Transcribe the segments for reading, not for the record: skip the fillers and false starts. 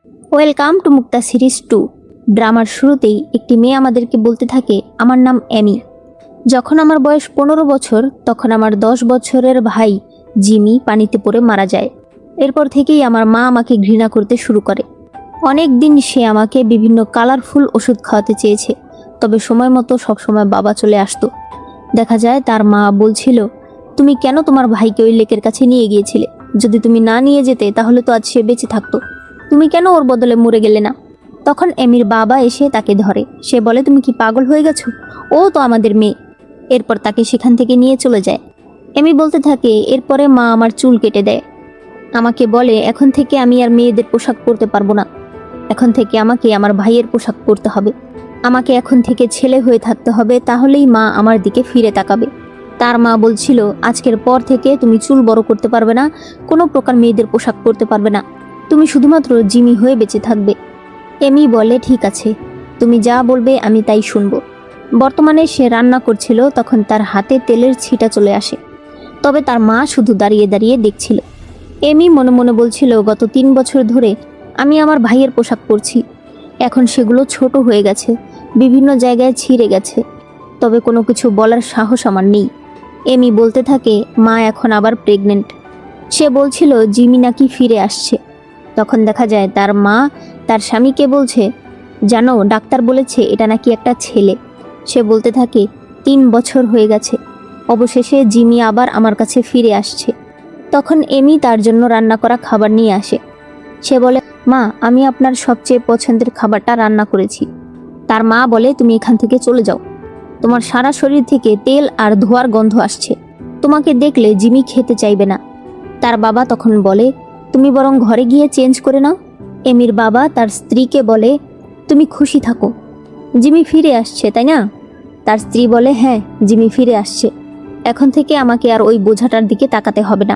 Welcome to Mukta series 2। ড্রামার শুরুতেই একটি মেয়ে আমাদেরকে বলতে থাকে, আমার নাম অ্যামি। যখন আমার বয়স 15 বছর, তখন আমার 10 বছরের ভাই জিমি পানিতে পড়ে মারা যায়। এরপর থেকেই আমার মা আমাকে ঘৃণা করতে শুরু করে। অনেক দিন সে আমাকে বিভিন্ন কালারফুল ওষুধ খাওয়াতে চেয়েছে, তবে সময় মতো সবসময় বাবা চলে আসতো। দেখা যায় তার মা বলছিল, তুমি কেন তোমার ভাইকে ওই লেকের কাছে নিয়ে গিয়েছিলে? যদি তুমি না নিয়ে যেতে তাহলে তো আজ সে বেঁচে থাকতো। তুমি কেন ওর বদলে মরে গেলে না? তখন এমির বাবা এসে তাকে ধরে। সে বলে, তুমি কি পাগল হয়ে গেছো? ও তো আমাদের মেয়ে। এরপর তাকে সেখান থেকে নিয়ে চলে যায়। এমি বলতে থাকে, এরপরে মা আমার চুল কেটে দেয়। আমাকে বলে, এখন থেকে আমি আর মেয়েদের পোশাক পরতে পারবো না। এখন থেকে আমাকে আমার ভাইয়ের পোশাক পরতে হবে। আমাকে এখন থেকে ছেলে হয়ে থাকতে হবে, তাহলেই মা আমার দিকে ফিরে তাকাবে। তার মা বলছিল, আজকের পর থেকে তুমি চুল বড় করতে পারবে না, কোনো প্রকার মেয়েদের পোশাক পরতে পারবে না, তুমি শুধুমাত্র জিমি হয়ে বেঁচে থাকবে। এমি বলে, ঠিক আছে, তুমি যা বলবে আমি তাই শুনবো। বর্তমানে সে রান্না করছিল, তখন তার হাতে তেলের ছিটা চলে আসে। তবে তার মা শুধু দাঁড়িয়ে দাঁড়িয়ে দেখছিল। এমি মনে মনে বলছিল, গত 3 বছর ধরে আমি আমার ভাইয়ের পোশাক পরছি, এখন সেগুলো ছোট হয়ে গেছে, বিভিন্ন জায়গায় ছিঁড়ে গেছে, তবে কোনো কিছু বলার সাহস আমার নেই। এমি বলতে থাকে, মা এখন আবার প্রেগনেন্ট। সে বলছিল জিমি নাকি ফিরে আসছে। তখন দেখা যায় তার মা তার স্বামীকে বলছে, জানো, ডাক্তার বলেছে এটা নাকি একটা ছেলে। সে বলতে থাকে, 3 বছর হয়ে গেছে, অবশেষে জিমি আবার আমার কাছে ফিরে আসছে। তখন এমি তার জন্য রান্না করা খাবার নিয়ে আসে। সে বলে, মা, আমি আপনার সবচেয়ে পছন্দের খাবারটা রান্না করেছি। তার মা বলে, তুমি এখান থেকে চলে যাও, তোমার সারা শরীর থেকে তেল আর ধোঁয়ার গন্ধ আসছে, তোমাকে দেখলে জিমি খেতে চাইবে না। তার বাবা তখন বলে, তুমি বরং ঘরে গিয়ে চেঞ্জ করে নাও। এমির বাবা তার স্ত্রীকে বলে, তুমি খুশি থাকো, জিমি ফিরে আসছে, তাই না? তার স্ত্রী বলে, হ্যাঁ, জিমি ফিরে আসছে, এখন থেকে আমাকে আর ওই বোঝাটার দিকে তাকাতে হবে না।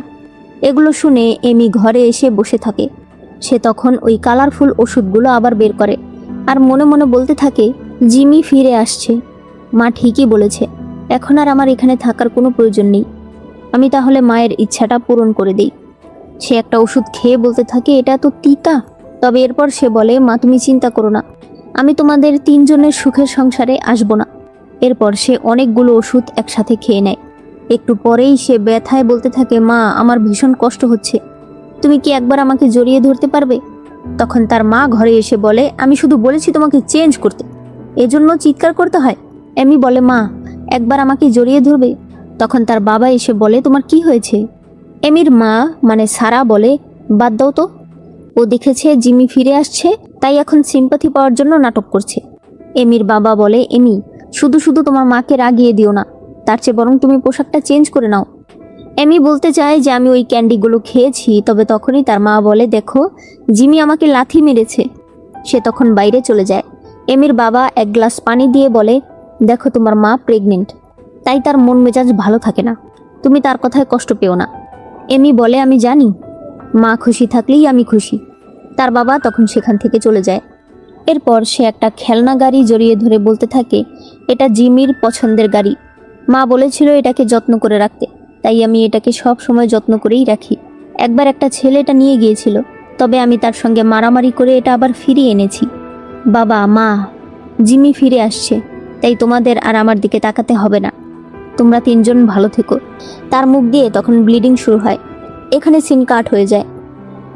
এগুলো শুনে এমি ঘরে এসে বসে থাকে। সে তখন ওই কালারফুল ওষুধগুলো আবার বের করে আর মনে মনে বলতে থাকে, জিমি ফিরে আসছে, মা ঠিকই বলেছে, এখন আর আমার এখানে থাকার কোনো প্রয়োজন নেই, আমি তাহলে মায়ের ইচ্ছাটা পূরণ করে দেই। সে একটা ওষুধ খেয়ে বলতে থাকে, এটা তো তিতা। তবে এরপর সে বলে, মা, তুমি চিন্তা করো না, আমি তোমাদের 3 জনের সুখের সংসারে আসব না। এরপর সে অনেকগুলো ওষুধ একসাথে খেয়ে নেয়। একটু পরেই সে ব্যথায় বলতে থাকে, মা, আমার ভীষণ কষ্ট হচ্ছে, তুমি কি একবার আমাকে জড়িয়ে ধরতে পারবে? তখন তার মা ঘরে এসে বলে, আমি শুধু বলেছি তোমাকে চেঞ্জ করতে, এজন্য চিৎকার করতে হয়? এমি বলে, মা, একবার আমাকে জড়িয়ে ধরবে? তখন তার বাবা এসে বলে, তোমার কি হয়েছে? এমির মা মানে সারা বলে, বাদ দাও তো, ও দেখেছে জিমি ফিরে আসছে, তাই এখন সিম্পাথি পাওয়ার জন্য নাটক করছে। এমির বাবা বলে, এমি, শুধু শুধু তোমার মাকে রাগিয়ে দিও না, তার চেয়ে বরং তুমি পোশাকটা চেঞ্জ করে নাও। এমি বলতে চায় যে আমি ওই ক্যান্ডিগুলো খেয়েছি, তবে তখনই তার মা বলে, দেখো, জিমি আমাকে লাথি মেরেছে। সে তখন বাইরে চলে যায়। এমির বাবা এক গ্লাস পানি দিয়ে বলে, দেখো, তোমার মা প্রেগনেন্ট, তাই তার মন মেজাজ ভালো থাকে না, তুমি তার কথায় কষ্ট পেও না। এমি বলে, আমি জানি, মা খুশি থাকলেই আমি খুশি। তার বাবা তখন সেখান থেকে চলে যায়। এরপর সে একটা খেলনা গাড়ি জড়িয়ে ধরে বলতে থাকে, এটা জিমির পছন্দের গাড়ি, মা বলেছিল এটাকে যত্ন করে রাখতে, তাই আমি এটাকে সব সময় যত্ন করেই রাখি। একবার একটা ছেলে এটা নিয়ে গিয়েছিল, তবে আমি তার সঙ্গে মারামারি করে এটা আবার ফিরিয়ে এনেছি। বাবা, মা, জিমি ফিরে আসছে, তাই তোমাদের আর আমার দিকে তাকাতে হবে না, তোমরা 3 জন ভালো থেকো। তার মুখ দিয়ে তখন ব্লিডিং শুরু হয়। এখানে সিন কাট হয়ে যায়।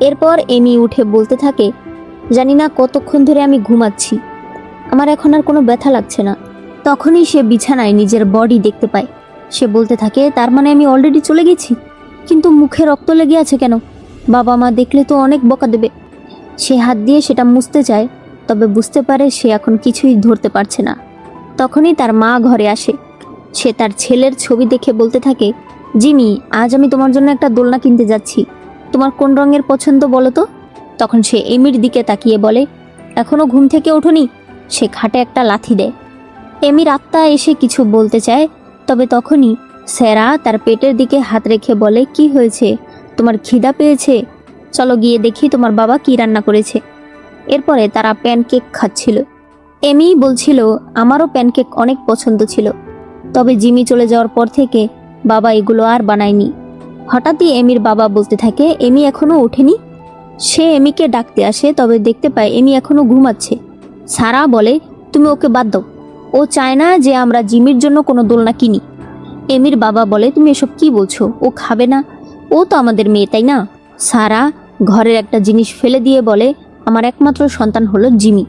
এরপর এমি উঠে বলতে থাকে, জানি না কতক্ষণ ধরে আমি ঘুমাচ্ছি, আমার এখন আর কোনো ব্যথা লাগছে না। তখনই সে বিছানায় নিজের বডি দেখতে পায়। সে বলতে থাকে, তার মানে আমি অলরেডি চলে গেছি, কিন্তু মুখে রক্ত লেগে আছে কেন? বাবা মা দেখলে তো অনেক বকা দেবে। সে হাত দিয়ে সেটা মুছতে চায়, তবে বুঝতে পারে সে এখন কিছুই ধরতে পারছে না। তখনই তার মা ঘরে আসে। সে তার ছেলের ছবি দেখে বলতে থাকে, জিমি, আজ আমি তোমার জন্য একটা দোলনা কিনতে যাচ্ছি, তোমার কোন রঙের পছন্দ বলো তো? তখন সে এমির দিকে তাকিয়ে বলে, এখনো ঘুম থেকে ওঠোনি? সে খাটে একটা লাথি দেয়। এমির আত্মা এসে কিছু বলতে চায়, তবে তখনই সেরা তার পেটের দিকে হাত রেখে বলে, কি হয়েছে, তোমার খিদা পেয়েছে? চলো গিয়ে দেখি তোমার বাবা কি রান্না করেছে। এরপরে তারা প্যানকেক খাচ্ছিল। এমি বলছিল, আমারও প্যানকেক অনেক পছন্দ ছিল, তবে জিমি চলে যাওয়ার পর থেকে বাবা এগুলো আর বানায়নি। হঠাৎই এমির বাবা বলতে থাকে, এমি এখনো ওঠেনি? সে এমিকে ডাকতে আসে, তবে দেখতে পায় এমি এখনো ঘুমাচ্ছে। সারা বলে, তুমি ওকে বাদ দাও, ও চায় না যে আমরা জিমির জন্য কোনো দোলনা কিনি। এমির বাবা বলে, তুমি এসব কি বলছো, ও খাবে না, ও তো আমাদের মেয়ে, তাই না? সারা ঘরের একটা জিনিস ফেলে দিয়ে বলে, আমার একমাত্র সন্তান হলো জিমি,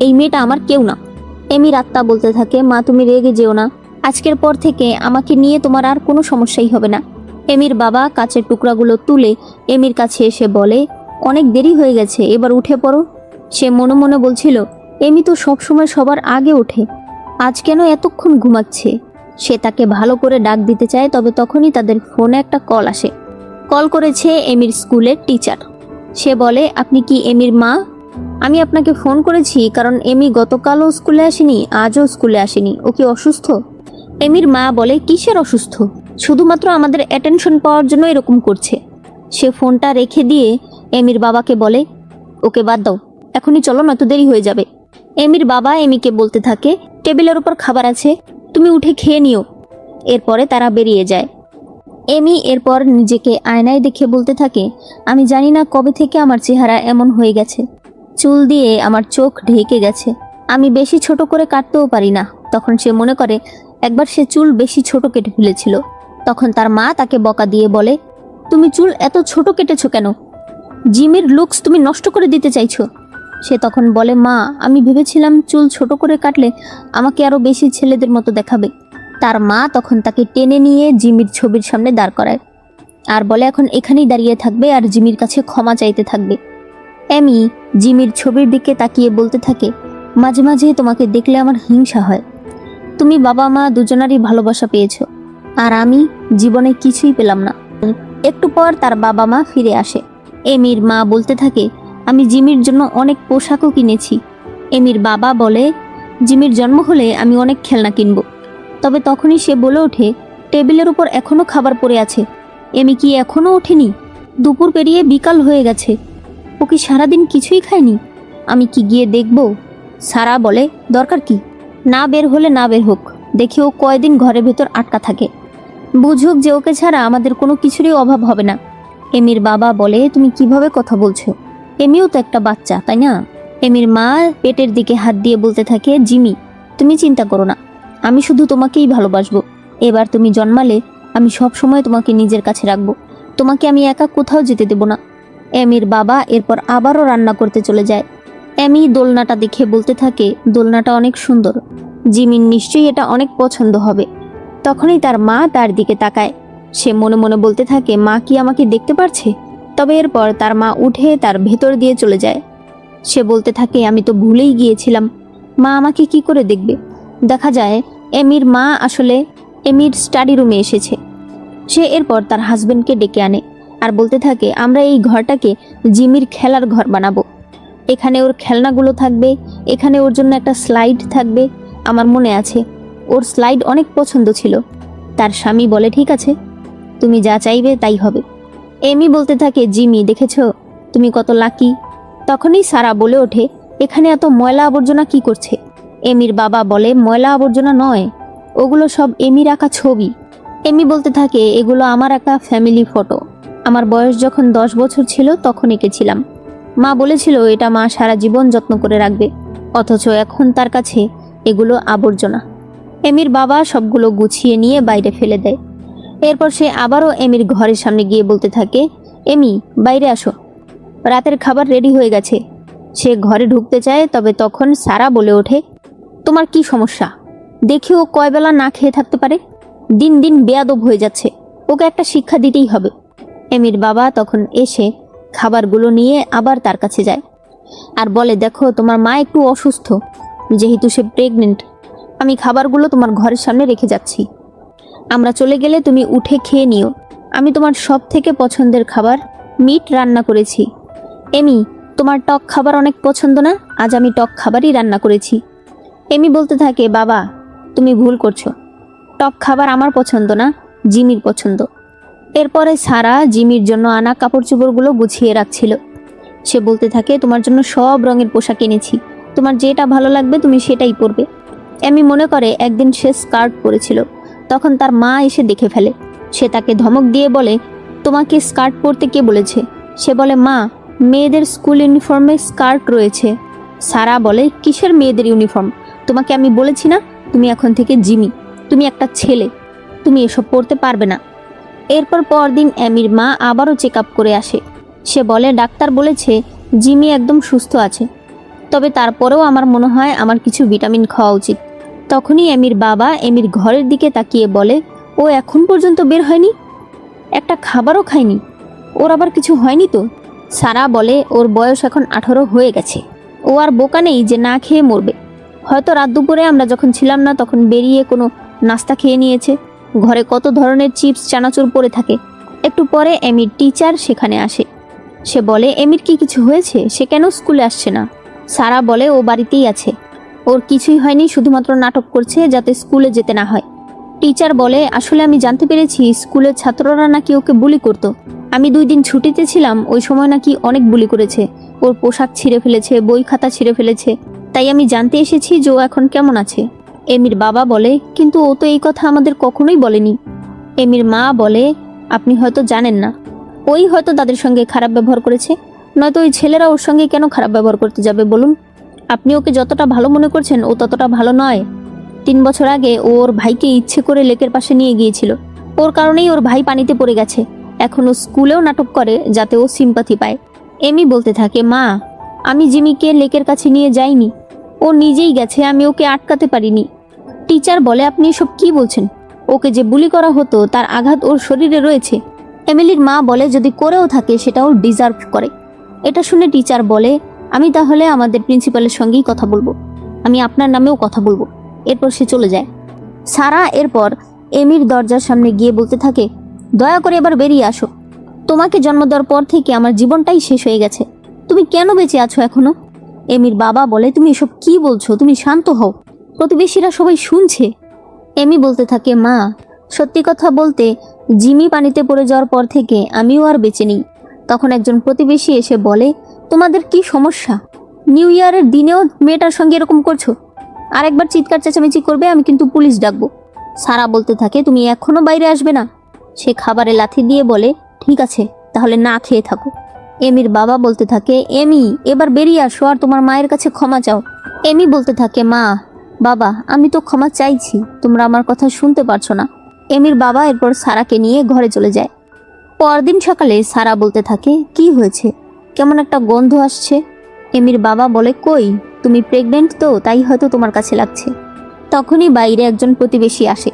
এই মেয়েটা আমার কেউ না। এমির আত্মা বলতে থাকে, মা তুমি রেগে যেও না, আজকের পর থেকে আমাকে নিয়ে তোমার আর কোনো সমস্যাই হবে না। এমির বাবা কাচের টুকরাগুলো তুলে এমির কাছে এসে বলে, অনেক দেরি হয়ে গেছে, এবার উঠে পড়ো। সে মনে মনে বলছিল, এমি তো সবসময় সবার আগে ওঠে, আজ কেন এতক্ষণ ঘুমাচ্ছে। সে তাকে ভালো করে ডাক দিতে চায়, তবে তখনই তাদের ফোনে একটা কল আসে। কল করেছে এমির স্কুলের টিচার। সে বলে, আপনি কি এমির মা? আমি আপনাকে ফোন করেছি কারণ এমি গতকালও স্কুলে আসেনি, আজও স্কুলে আসেনি, ও কি অসুস্থ? এমির মা বলে, কিসের অসুস্থ, শুধুমাত্র আমাদের অ্যাটেনশন পাওয়ার জন্য এরকম করছে। সে ফোনটা রেখে দিয়ে এমির বাবাকে বলে, ওকে বাদ দাও, এখনই চলো, নয়তো দেরি হয়ে যাবে। এমির বাবা এমিকে বলতে থাকে, টেবিলের উপর খাবার আছে, তুমি উঠে খেয়ে নিও। এরপরে তারা বেরিয়ে যায়। এমি এরপর নিজেকে আয়নায় দেখে বলতে থাকে, আমি জানি না কবে থেকে আমার চেহারা এমন হয়ে গেছে, চুল দিয়ে আমার চোখ ঢেকে গেছে, আমি বেশি ছোট করে কাটতেও পারি না। তখন সে মনে করে একবার সে চুল বেশি ছোট কেটে ফেলেছিল। তখন তার মা তাকে বকা দিয়ে বলে, তুমি চুল এত ছোট কেটেছো কেন? জিমির লুকস তুমি নষ্ট করে দিতে চাইছো। সে তখন বলে, মা আমি ভেবেছিলাম চুল ছোট করে কাটলে আমাকে আরও বেশি ছেলেদের মতো দেখাবে। তার মা তখন তাকে টেনে নিয়ে জিমির ছবির সামনে দাঁড় করায় আর বলে, এখন এখানেই দাঁড়িয়ে থাকবে আর জিমির কাছে ক্ষমা চাইতে থাকবে। এমি জিমির ছবির দিকে তাকিয়ে বলতে থাকে, মাঝে মাঝে তোমাকে দেখলে আমার হিংসা হয়, তুমি বাবা মা দুজনারই ভালোবাসা পেয়েছো, আর আমি জীবনে কিছুই পেলাম না। একটু পর তার বাবা মা ফিরে আসে। এমির মা বলতে থাকে, আমি জিমির জন্য অনেক পোশাকও কিনেছি। এমির বাবা বলে, জিমির জন্ম হলে আমি অনেক খেলনা কিনব। তবে তখনই সে বলে ওঠে, টেবিলের উপর এখনও খাবার পড়ে আছে, এমি কি এখনও ওঠেনি? দুপুর পেরিয়ে বিকাল হয়ে গেছে, ও কি সারাদিন কিছুই খায়নি? আমি কি গিয়ে দেখব? সারা বলে, দরকার কি, না বের হলে না বের হোক, দেখি ও কয়দিন ঘরের ভেতর আটকা থাকে, বুঝুক যে ওকে ছাড়া আমাদের কোনো কিছুরই অভাব হবে না। এমির বাবা বলে, তুমি কিভাবে কথা বলছো, এমিও তো একটা বাচ্চা, তাই না? এমির মা পেটের দিকে হাত দিয়ে বলতে থাকে, জিমি তুমি চিন্তা করো না, আমি শুধু তোমাকেই ভালোবাসবো। এবার তুমি জন্মালে আমি সব সময় তোমাকে নিজের কাছে রাখবো, তোমাকে আমি একা কোথাও যেতে দেব না। এমির বাবা এরপর আবারও রান্না করতে চলে যায়। এমি দোলনাটা দেখে বলতে থাকে, দোলনাটা অনেক সুন্দর, জিমির নিশ্চয়ই এটা অনেক পছন্দ হবে। তখনই তার মা তার দিকে তাকায়। সে মনে মনে বলতে থাকে, মা কি আমাকে দেখতে পারছে? তবে এরপর তার মা উঠে তার ভেতর দিয়ে চলে যায়। সে বলতে থাকে, আমি তো ভুলেই গিয়েছিলাম, মা আমাকে কি করে দেখবে? দেখা যায় এমির মা আসলে এমির স্টাডি রুমে এসেছে। সে এরপর তার হাজবেন্ডকে ডেকে আনে আর বলতে থাকে, আমরা এই ঘরটাকে জিমির খেলার ঘর বানাবো, এখানে ওর খেলনাগুলো থাকবে, এখানে ওর জন্য একটা স্লাইড থাকবে, আমার মনে আছে ওর স্লাইড অনেক পছন্দ ছিল। তার স্বামী বলে, ঠিক আছে, তুমি যা চাইবে তাই হবে। এমি বলতে থাকে, জিমি দেখেছো তুমি কত লাকি। তখনই সারা বলে ওঠে, এখানে এত ময়লা আবর্জনা কি করছে? এমির বাবা বলে, ময়লা আবর্জনা নয়, ওগুলো সব এমির আঁকা ছবি। এমি বলতে থাকে, এগুলো আমার আঁকা ফ্যামিলি ফটো, আমার বয়স যখন 10 বছর ছিল তখন এঁকেছিলাম, মা বলেছিল এটা মা সারা জীবন যত্ন করে রাখবে, অথচ এখন তার কাছে এগুলো আবর্জনা। এমির বাবা সবগুলো গুছিয়ে নিয়ে বাইরে ফেলে দেয়। এরপর সে আবারও এমির ঘরের সামনে গিয়ে বলতে থাকে, এমি বাইরে আসো, রাতের খাবার রেডি হয়ে গেছে। সে ঘরে ঢুকতে চায়, তবে তখন সারা বলে ওঠে, তোমার কি সমস্যা? দেখি ও কয় বেলা না খেয়ে থাকতে পারে, দিন দিন বেয়াদব হয়ে যাচ্ছে, ওকে একটা শিক্ষা দিতেই হবে। এমির বাবা তখন এসে খাবারগুলো নিয়ে আবার তার কাছে যায় আর বলে, দেখো তোমার মা একটু অসুস্থ, যেহেতু সে প্রেগনেন্ট, আমি খাবারগুলো তোমার ঘরের সামনে রেখে যাচ্ছি, আমরা চলে গেলে তুমি উঠে খেয়ে নিও, আমি তোমার সব থেকে পছন্দের খাবার মিট রান্না করেছি। এমি তোমার টক খাবার অনেক পছন্দ না, আজ আমি টক খাবারই রান্না করেছি। এমি বলতে থাকে, বাবা তুমি ভুল করছো, টক খাবার আমার পছন্দ না, জিমির পছন্দ। এরপরে সারা জিমির জন্য আনা কাপড় চোপড়গুলো গুছিয়ে রাখছিল। সে বলতে থাকে, তোমার জন্য সব রঙের পোশাক এনেছি, তোমার যেটা ভালো লাগবে তুমি সেটাই পরবে। এমি মনে করে একদিন সে স্কার্ট পরেছিল, তখন তার মা এসে দেখে ফেলে। সে তাকে ধমক দিয়ে বলে, তোমাকে স্কার্ট পরতে কে বলেছে? সে বলে, মা মেয়েদের স্কুল ইউনিফর্মে স্কার্ট রয়েছে। সারা বলে, কিসের মেয়েদের ইউনিফর্ম? তোমাকে আমি বলেছি না তুমি এখন থেকে জিমি, তুমি একটা ছেলে, তুমি এসব পড়তে পারবে না। এরপর পরদিন এমির মা আবারও চেক আপ করে আসে। সে বলে, ডাক্তার বলেছে জিমি একদম সুস্থ আছে, তবে তারপরেও আমার মনে হয় আমার কিছু ভিটামিন খাওয়া উচিত। তখনই এমির বাবা এমির ঘরের দিকে তাকিয়ে বলে, ও এখন পর্যন্ত বের হয়নি, একটা খাবারও খায়নি, ওর আবার কিছু হয়নি তো? সারা বলে, ওর বয়স এখন 18 হয়ে গেছে, ও আর বোকা নেই যে না খেয়ে মরবে। হয়তো রাত দুপুরে আমরা যখন ছিলাম না তখন বেরিয়ে কোনো নাস্তা খেয়ে নিয়েছে। ঘরে কত ধরনের চিপস চানাচুর পড়ে থাকে। একটু পরে এমির টিচার সেখানে আসে। সে বলে, এমির কি কিছু হয়েছে? সে কেন স্কুলে আসছে না? সারা বলে, ও বাড়িতেই আছে, ওর কিছুই হয়নি, শুধুমাত্র নাটক করছে যাতে স্কুলে যেতে না হয়। টিচার বলে, আসলে আমি জানতে পেরেছি স্কুলের ছাত্ররা নাকি ওকে বুলি করত। আমি 2 দিন ছুটিতে ছিলাম, ওই সময় নাকি অনেক বুলি করেছে, ওর পোশাক ছিঁড়ে ফেলেছে, বই খাতা ছিঁড়ে ফেলেছে। তাই আমি জানতে এসেছি যে ও এখন কেমন আছে। এমির বাবা বলে, কিন্তু ও তো এই কথা আমাদের কখনোই বলেনি। এমির মা বলে, আপনি হয়তো জানেন না, ওই হয়তো তাদের সঙ্গে খারাপ ব্যবহার করেছে, নয়তো ওই ছেলেরা ওর সঙ্গে কেন খারাপ ব্যবহার করতে যাবে বলুন? আপনি ওকে যতটা ভালো মনে করছেন ও ততটা ভালো নয়। 3 বছর আগে ওর ভাইকে ইচ্ছে করে লেকের পাশে নিয়ে গিয়েছিল, ওর কারণেই ওর ভাই পানিতে পড়ে গেছে। এখন ও স্কুলেও নাটক করে যাতে ও সিম্পাথি পায়। এমি বলতে থাকে, মা, আমি জিমিকে লেকের কাছে নিয়ে যাইনি, ও নিজেই গেছে, আমি ওকে আটকাতে পারিনি। টিচার বলে, আপনি এসব কি বলছেন? ওকে যে বুলি করা হতো তার আঘাত ওর শরীরে রয়েছে। এমিলির মা বলে, যদি করেও থাকে সেটা ওর ডিজার্ভ করে। এটা শুনে টিচার বলে, আমি তাহলে আমাদের প্রিন্সিপালের সঙ্গেই কথা বলবো, আমি আপনার নামেও কথা বলবো। এরপর সে চলে যায়। সারা এরপর এমির দরজার সামনে গিয়ে বলতে থাকে, দয়া করে এবার বেরিয়ে আসো, তোমাকে জন্ম দেওয়ার পর থেকে আমার জীবনটাই শেষ হয়ে গেছে, তুমি কেন বেঁচে আছো এখনো? এমির বাবা বলে, তুমি এসব কি বলছো? তুমি শান্ত হও, প্রতিবেশীরা সবাই শুনছে। এমি বলতে থাকে, মা, সত্যি কথা বলতে জিমি পানিতে পড়ে যাওয়ার পর থেকে আমিও আর বেঁচে নেই। তখন একজন প্রতিবেশী এসে বলে, তোমাদের কি সমস্যা? নিউ ইয়ারের দিনেও মেয়েটার সঙ্গে এরকম করছো? আর একবার চিৎকার চেঁচামেচি করবে আমি কিন্তু পুলিশ ডাকবো। সারা বলতে থাকে, তুমি এখনো বাইরে আসবে না? সে খাবারে লাথি দিয়ে বলে, ঠিক আছে, তাহলে না খেয়ে থাকো। এমির বাবা বলতে থাকে, এমি, এবার বেরিয়ে আসো আর তোমার মায়ের কাছে ক্ষমা চাও। এমি বলতে থাকে, মা, বাবা, আমি তো ক্ষমা চাইছি, তোমরা আমার কথা শুনতে পারছো না। এমির বাবা এরপর সারাকে নিয়ে ঘরে চলে যায়। পরদিন সকালে সারা বলতে থাকে, কি হয়েছে, কেমন একটা গন্ধ আসছে। এমির বাবা বলে, কই, তুমি প্রেগনেন্ট তো, তাই হয়তো তোমার কাছে লাগছে। তখনই বাইরে একজন প্রতিবেশী আসে।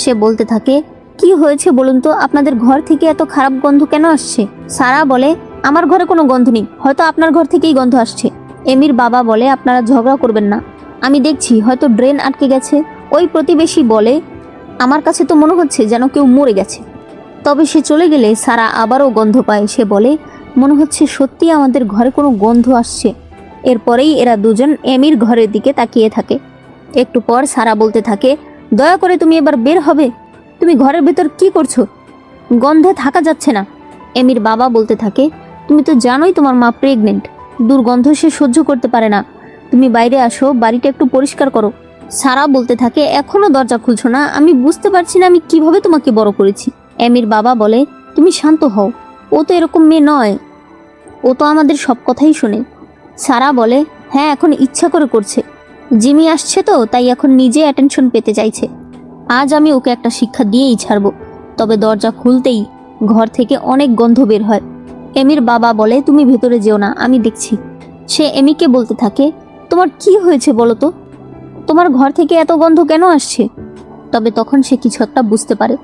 সে বলতে থাকে, কি হয়েছে বলুন তো, আপনাদের ঘর থেকে এত খারাপ গন্ধ কেন আসছে? সারা বলে, আমার ঘরে কোনো গন্ধ নেই, হয়তো আপনার ঘর থেকেই গন্ধ আসছে। এমির বাবা বলে, আপনারা ঝগড়া করবেন না, আমি দেখছি হয়তো ড্রেন আটকে গেছে। ওই প্রতিবেশী বলে, আমার কাছে তো মনে হচ্ছে যেন কেউ মরে গেছে। তবে সে চলে গেলে সারা আবারও গন্ধ পায়। সে বলে, মনে হচ্ছে সত্যি আমাদের ঘরে কোনো গন্ধ আসছে। এরপরেই এরা দুজন এমির ঘরের দিকে তাকিয়ে থাকে। একটু পর সারা বলতে থাকে, দয়া করে তুমি এবার বের হবে, তুমি ঘরের ভেতর কি করছো? গন্ধে থাকা যাচ্ছে না। এমির বাবা বলতে থাকে, তুমি তো জানোই তোমার মা প্রেগনেন্ট, দুর্গন্ধ সে সহ্য করতে পারে না, তুমি বাইরে আসো, বাড়িটা একটু পরিষ্কার করো। সারা বলতে থাকে, এখনো দরজা খুলছো না? আমি বুঝতে পারছি না আমি কিভাবে তোমাকে বড় করেছি। এমির বাবা বলে, তুমি শান্ত হও, ও তো এরকম মেয়ে নয়, ও তো আমাদের সব কথাই শোনে। সারা বলে, হ্যাঁ, এখন ইচ্ছা করে করছে, জিমি আসছে তো তাই এখন নিজে অ্যাটেনশন পেতে চাইছে। আজ আমি ওকে একটা শিক্ষা দিয়েই ছাড়বো। তবে দরজা খুলতেই ঘর থেকে অনেক গন্ধ বের হয়। এমির বাবা বলে, তুমি ভেতরে যেও না, আমি দেখছি। সে এমিকে বলতে থাকে, তোমার কি হয়েছে বলো তো, তোমার ঘর থেকে এত গন্ধ কেন আসছে? তবে তখন সে কিছু একটা বুঝতে পারে।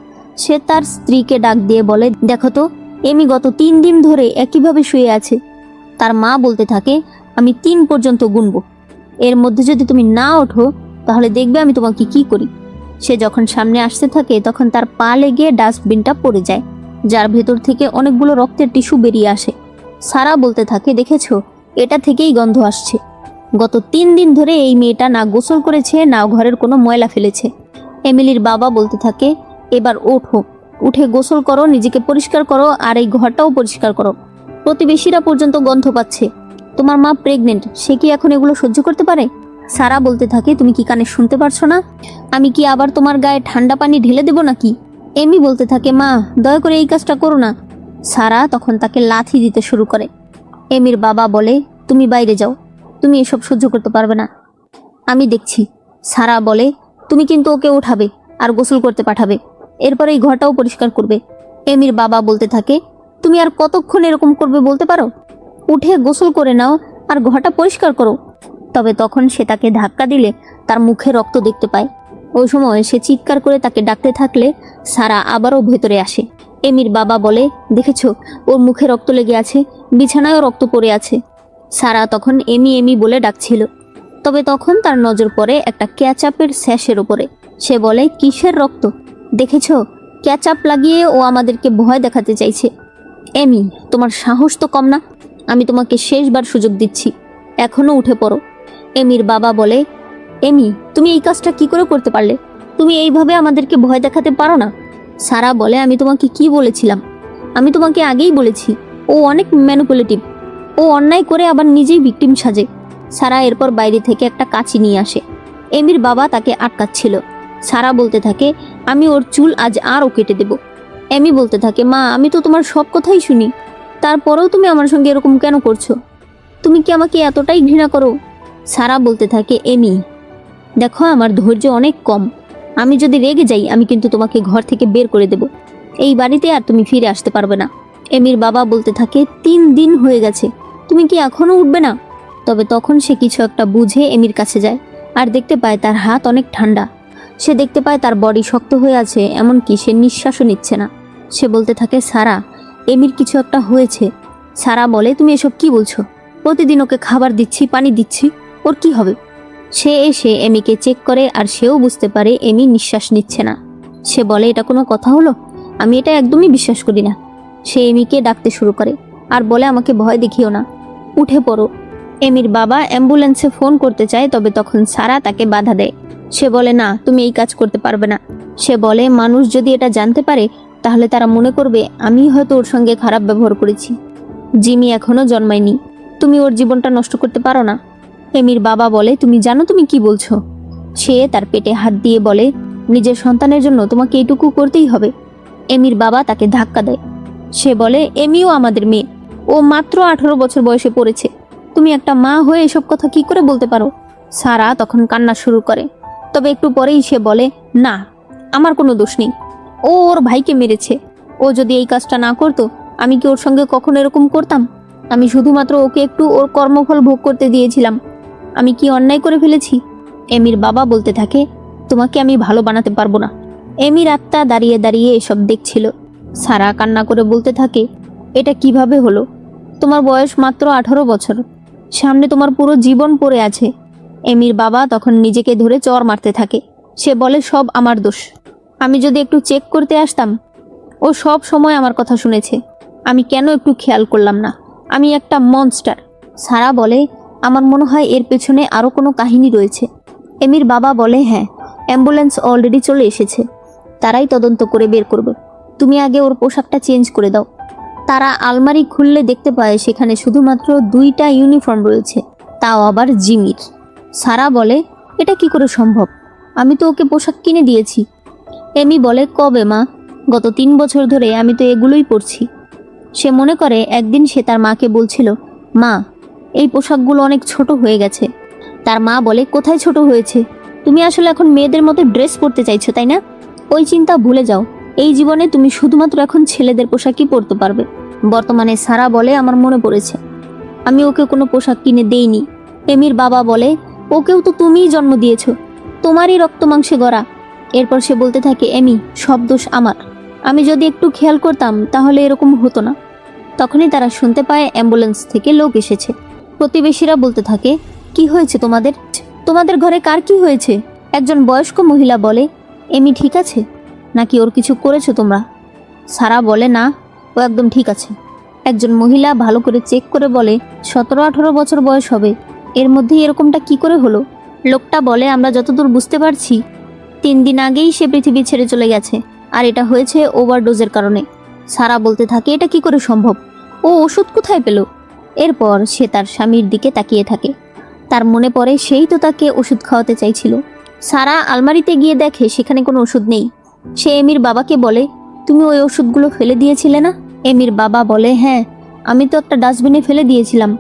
সে তার স্ত্রীকে ডাক দিয়ে বলে, দেখো তো, এমি গত 3 দিন ধরে একইভাবে শুয়ে আছে। তার মা বলতে থাকে, আমি 3 পর্যন্ত গুনবো, এর মধ্যে যদি তুমি না ওঠো তাহলে দেখবে আমি তোমাকে কি করি। সে যখন সামনে আসতে থাকে তখন তার পা লেগে ডাস্টবিনটা পড়ে যায়, যার ভেতর থেকে অনেকগুলো রক্তের টিস্যু বেরিয়ে আসে। সারা বলতে থাকে, দেখেছো, এটা থেকেই গন্ধ আসছে। গত 3 দিন ধরে এই মেয়েটা না গোসল করেছে না ঘরের কোনো ময়লা ফেলেছে। এমিলির বাবা বলতে থাকে, এবার ওঠো, উঠে গোসল করো, নিজেকে পরিষ্কার করো আর এই ঘরটাও পরিষ্কার করো। প্রতিবেশীরা পর্যন্ত গন্ধ পাচ্ছে। তোমার মা প্রেগনেন্ট, সে কি এখন এগুলো সহ্য করতে পারে? সারা বলতে থাকে, তুমি কি কানে শুনতে পারছো না? আমি কি আবার তোমার গায়ে ঠান্ডা পানি ঢেলে দেবো নাকি? এমি বলতে থাকে, মা, দয়া করে এই কাজটা করো না। সারা তখন তাকে লাথি দিতে শুরু করে। এমির বাবা বলে, তুমি বাইরে যাও, তুমি এসব সহ্য করতে পারবে না, আমি দেখছি। সারা বলে, তুমি কিন্তু ওকে উঠাবে আর গোসল করতে পাঠাবে, এরপর এই ঘরটাও পরিষ্কার করবে। এমির বাবা বলতে থাকে, তুমি আর কতক্ষণ এরকম করবে বলতে পারো? উঠে গোসল করে নাও আর ঘরটা পরিষ্কার করো। তবে তখন সে তাকে ধাক্কা দিলে তার মুখে রক্ত দেখতে পায়। ওই সময় সে চিৎকার করে তাকে ডাকতে থাকলে সারা আবারও ভেতরে আসে। এমির বাবা বলে, দেখেছো, ওর মুখে রক্ত লেগে আছে, বিছানায়ও রক্ত পড়ে আছে। সারা তখন এমি এমি বলে ডাকছিল। তবে তখন তার নজর পড়ে একটা ক্যাচআপের স্যাশের ওপরে। সে বলে, কিসের রক্ত? দেখেছো, ক্যাচআপ লাগিয়ে ও আমাদেরকে ভয় দেখাতে চাইছে। এমি, তোমার সাহস তো কম না, আমি তোমাকে শেষবার সুযোগ দিচ্ছি, এখনো উঠে পড়ো। এমির বাবা বলে, এমি, তুমি এই কাজটা কি করে করতে পারলে? তুমি এইভাবে আমাদেরকে ভয় দেখাতে পারো না। সারা বলে, আমি তোমাকে কি বলেছিলাম? আমি তোমাকে আগেই বলেছি, ও অনেক ম্যানিপুলেটিভ, ও অন্যায় করে আবার নিজেই ভিকটিম সাজে। সারা এরপর বাইরে থেকে একটা কাঁচি নিয়ে আসে। এমির বাবা তাকে আটকাচ্ছিল। সারা বলতে থাকে, আমি ওর চুল আজ আরও কেটে দেব। এমি বলতে থাকে, মা, আমি তো তোমার সব কথাই শুনি, তারপরেও তুমি আমার সঙ্গে এরকম কেন করছো? তুমি কি আমাকে এতটাই ঘৃণা করো? সারা বলতে থাকে, এমি, দেখো, আমার ধৈর্য অনেক কম, আমি যদি রেগে যাই আমি কিন্তু তোমাকে ঘর থেকে বের করে দেব, এই বাড়িতে আর তুমি ফিরে আসতে পারবে না। এমির বাবা বলতে থাকে, 3 দিন হয়ে গেছে, তুমি কি এখনো উঠবে না? তবে তখন সে কিছু একটা বুঝে এমির কাছে যায় আর দেখতে পায় তার হাত অনেক ঠান্ডা। সে দেখতে পায় তার বডি শক্ত হয়ে আছে, এমনকি সে নিঃশ্বাসও নিচ্ছে না। সে বলতে থাকে, সারা, এমির কিছু একটা হয়েছে। সারা বলে, তুমি এসব কি বলছো? প্রতিদিন ওকে খাবার দিচ্ছি, পানি দিচ্ছি, ওর কি হবে? সে এসে এমিকে চেক করে আর সেও বুঝতে পারে এমি নিঃশ্বাস নিচ্ছে না। সে বলে, এটা কোনো কথা হলো? আমি এটা একদমই বিশ্বাস করি না। সে এমিকে ডাকতে শুরু করে আর বলে, আমাকে ভয় দেখিও না, উঠে পড়ো। এমির বাবা অ্যাম্বুলেন্সে ফোন করতে চায়, তবে তখন সারা তাকে বাধা দেয়। সে বলে, না, তুমি এই কাজ করতে পারবে না। সে বলে, মানুষ যদি এটা জানতে পারে তাহলে তারা মনে করবে আমি হয়তো ওর সঙ্গে খারাপ ব্যবহার করেছি। জিমি এখনো জন্মায়নি, তুমি ওর জীবনটা নষ্ট করতে পারো না। এমির বাবা বলে, তুমি জানো তুমি কি বলছো? সে তার পেটে হাত দিয়ে বলে, নিজের সন্তানের জন্য তোমাকে এইটুকু করতেই হবে। এমির বাবা তাকে ধাক্কা দেয়। সে বলে, এমিও আমাদের মেয়ে, ও মাত্র 18 বছর বয়সে পড়েছে, তুমি একটা মা হয়ে এসব কথা কি করে বলতে পারো? সারা তখন কান্না শুরু করে। তবে একটু পরেই সে বলে, না, আমার কোনো দোষ নেই, ও ওর ভাইকে মেরেছে। ও যদি এই কাজটা না করতো আমি কি ওর সঙ্গে কখনো এরকম করতাম? আমি শুধুমাত্র ওকে একটু ওর কর্মফল ভোগ করতে দিয়েছিলাম। আমি কি অন্যায় করে ফেলেছি? এমির বাবা বলতে থাকে, তোমাকে আমি ভালো বানাতে পারবো না। এমির আত্মা দাঁড়িয়ে দাঁড়িয়ে এসব দেখছিল। সারা কান্না করে বলতে থাকে, এটা কিভাবে হলো? তোমার বয়স মাত্র 18 বছর, সামনে তোমার পুরো জীবন পড়ে আছে। এমির বাবা তখন নিজেকে ধরে চড় মারতে থাকে। সে বলে, সব আমার দোষ, আমি যদি একটু চেক করতে আসতাম। ও সব সময় আমার কথা শুনেছে, আমি কেন একটু খেয়াল করলাম না? আমি একটা মনস্টার। সারা বলে, আমার মনে হয় এর পেছনে আরও কোনো কাহিনী রয়েছে। এমির বাবা বলে, হ্যাঁ, অ্যাম্বুলেন্স অলরেডি চলে এসেছে, তারাই তদন্ত করে বের করবে। তুমি আগে ওর পোশাকটা চেঞ্জ করে দাও। তারা আলমারি খুললে দেখতে পায় সেখানে শুধুমাত্র 2টা ইউনিফর্ম রয়েছে, তাও আবার জিমির। সারা বলে, এটা কি করে সম্ভব? আমি তো ওকে পোশাক কিনে দিয়েছি। এমি বলে, কবে মা? গত 3 বছর ধরে আমি তো এগুলোই পরছি। সে মনে করে একদিন সে তার মাকে বলছিল, মা, এই পোশাকগুলো অনেক ছোট হয়ে গেছে। তার মা বলে, কোথায় ছোট হয়েছে? তুমি আসলে এখন মেয়েদের মতো ড্রেস পরতে চাইছো, তাই না? ওই চিন্তা ভুলে যাও, এই জীবনে তুমি শুধুমাত্র এখন ছেলেদের পোশাকই পরতে পারবে। বর্তমানে সারা বলে, আমার মনে পড়েছে, আমি ওকে কোনো পোশাক কিনে দেইনি। এমির বাবা বলে, ওকেও তো তুমিই জন্ম দিয়েছ, তোমারই রক্ত মাংসে গড়া। এরপর সে বলতে থাকে, এমি, সব দোষ আমার, আমি যদি একটু খেয়াল করতাম তাহলে এরকম হতো না। তখনই তারা শুনতে পায় অ্যাম্বুলেন্স থেকে লোক এসেছে। প্রতিবেশীরা বলতে থাকে, কি হয়েছে তোমাদের? তোমাদের ঘরে কার কি হয়েছে? একজন বয়স্ক মহিলা বলে, এমি ঠিক আছে নাকি ওর কিছু করেছো তোমরা? সারা বলে, না, ও একদম ঠিক আছে। একজন মহিলা ভালো করে চেক করে বলে, 17-18 বছর বয়স হবে, এর মধ্যেই এরকমটা কি করে হলো? লোকটা বলে, আমরা যতদূর বুঝতে পারছি 3 দিন আগেই সে পৃথিবী ছেড়ে চলে গেছে, আর এটা হয়েছে ওভারডোজের কারণে। সারা বলতে থাকে, এটা কি করে সম্ভব? ও ওষুধ কোথায় পেল? এরপর সে তার স্বামীর দিকে তাকিয়ে থাকে। তার মনে পড়ে সেই তো তাকে ওষুধ খাওয়াতে চাইছিল। সারা আলমারিতে গিয়ে দেখে সেখানে কোনো ওষুধ নেই। সে এমির বাবাকে বলে, তুমি ওই ওষুধগুলো ফেলে দিয়েছিলে না? এমির বাবা বলে, হ্যাঁ, আমি তো একটা ডাস্টবিনে ফেলে দিয়েছিলাম।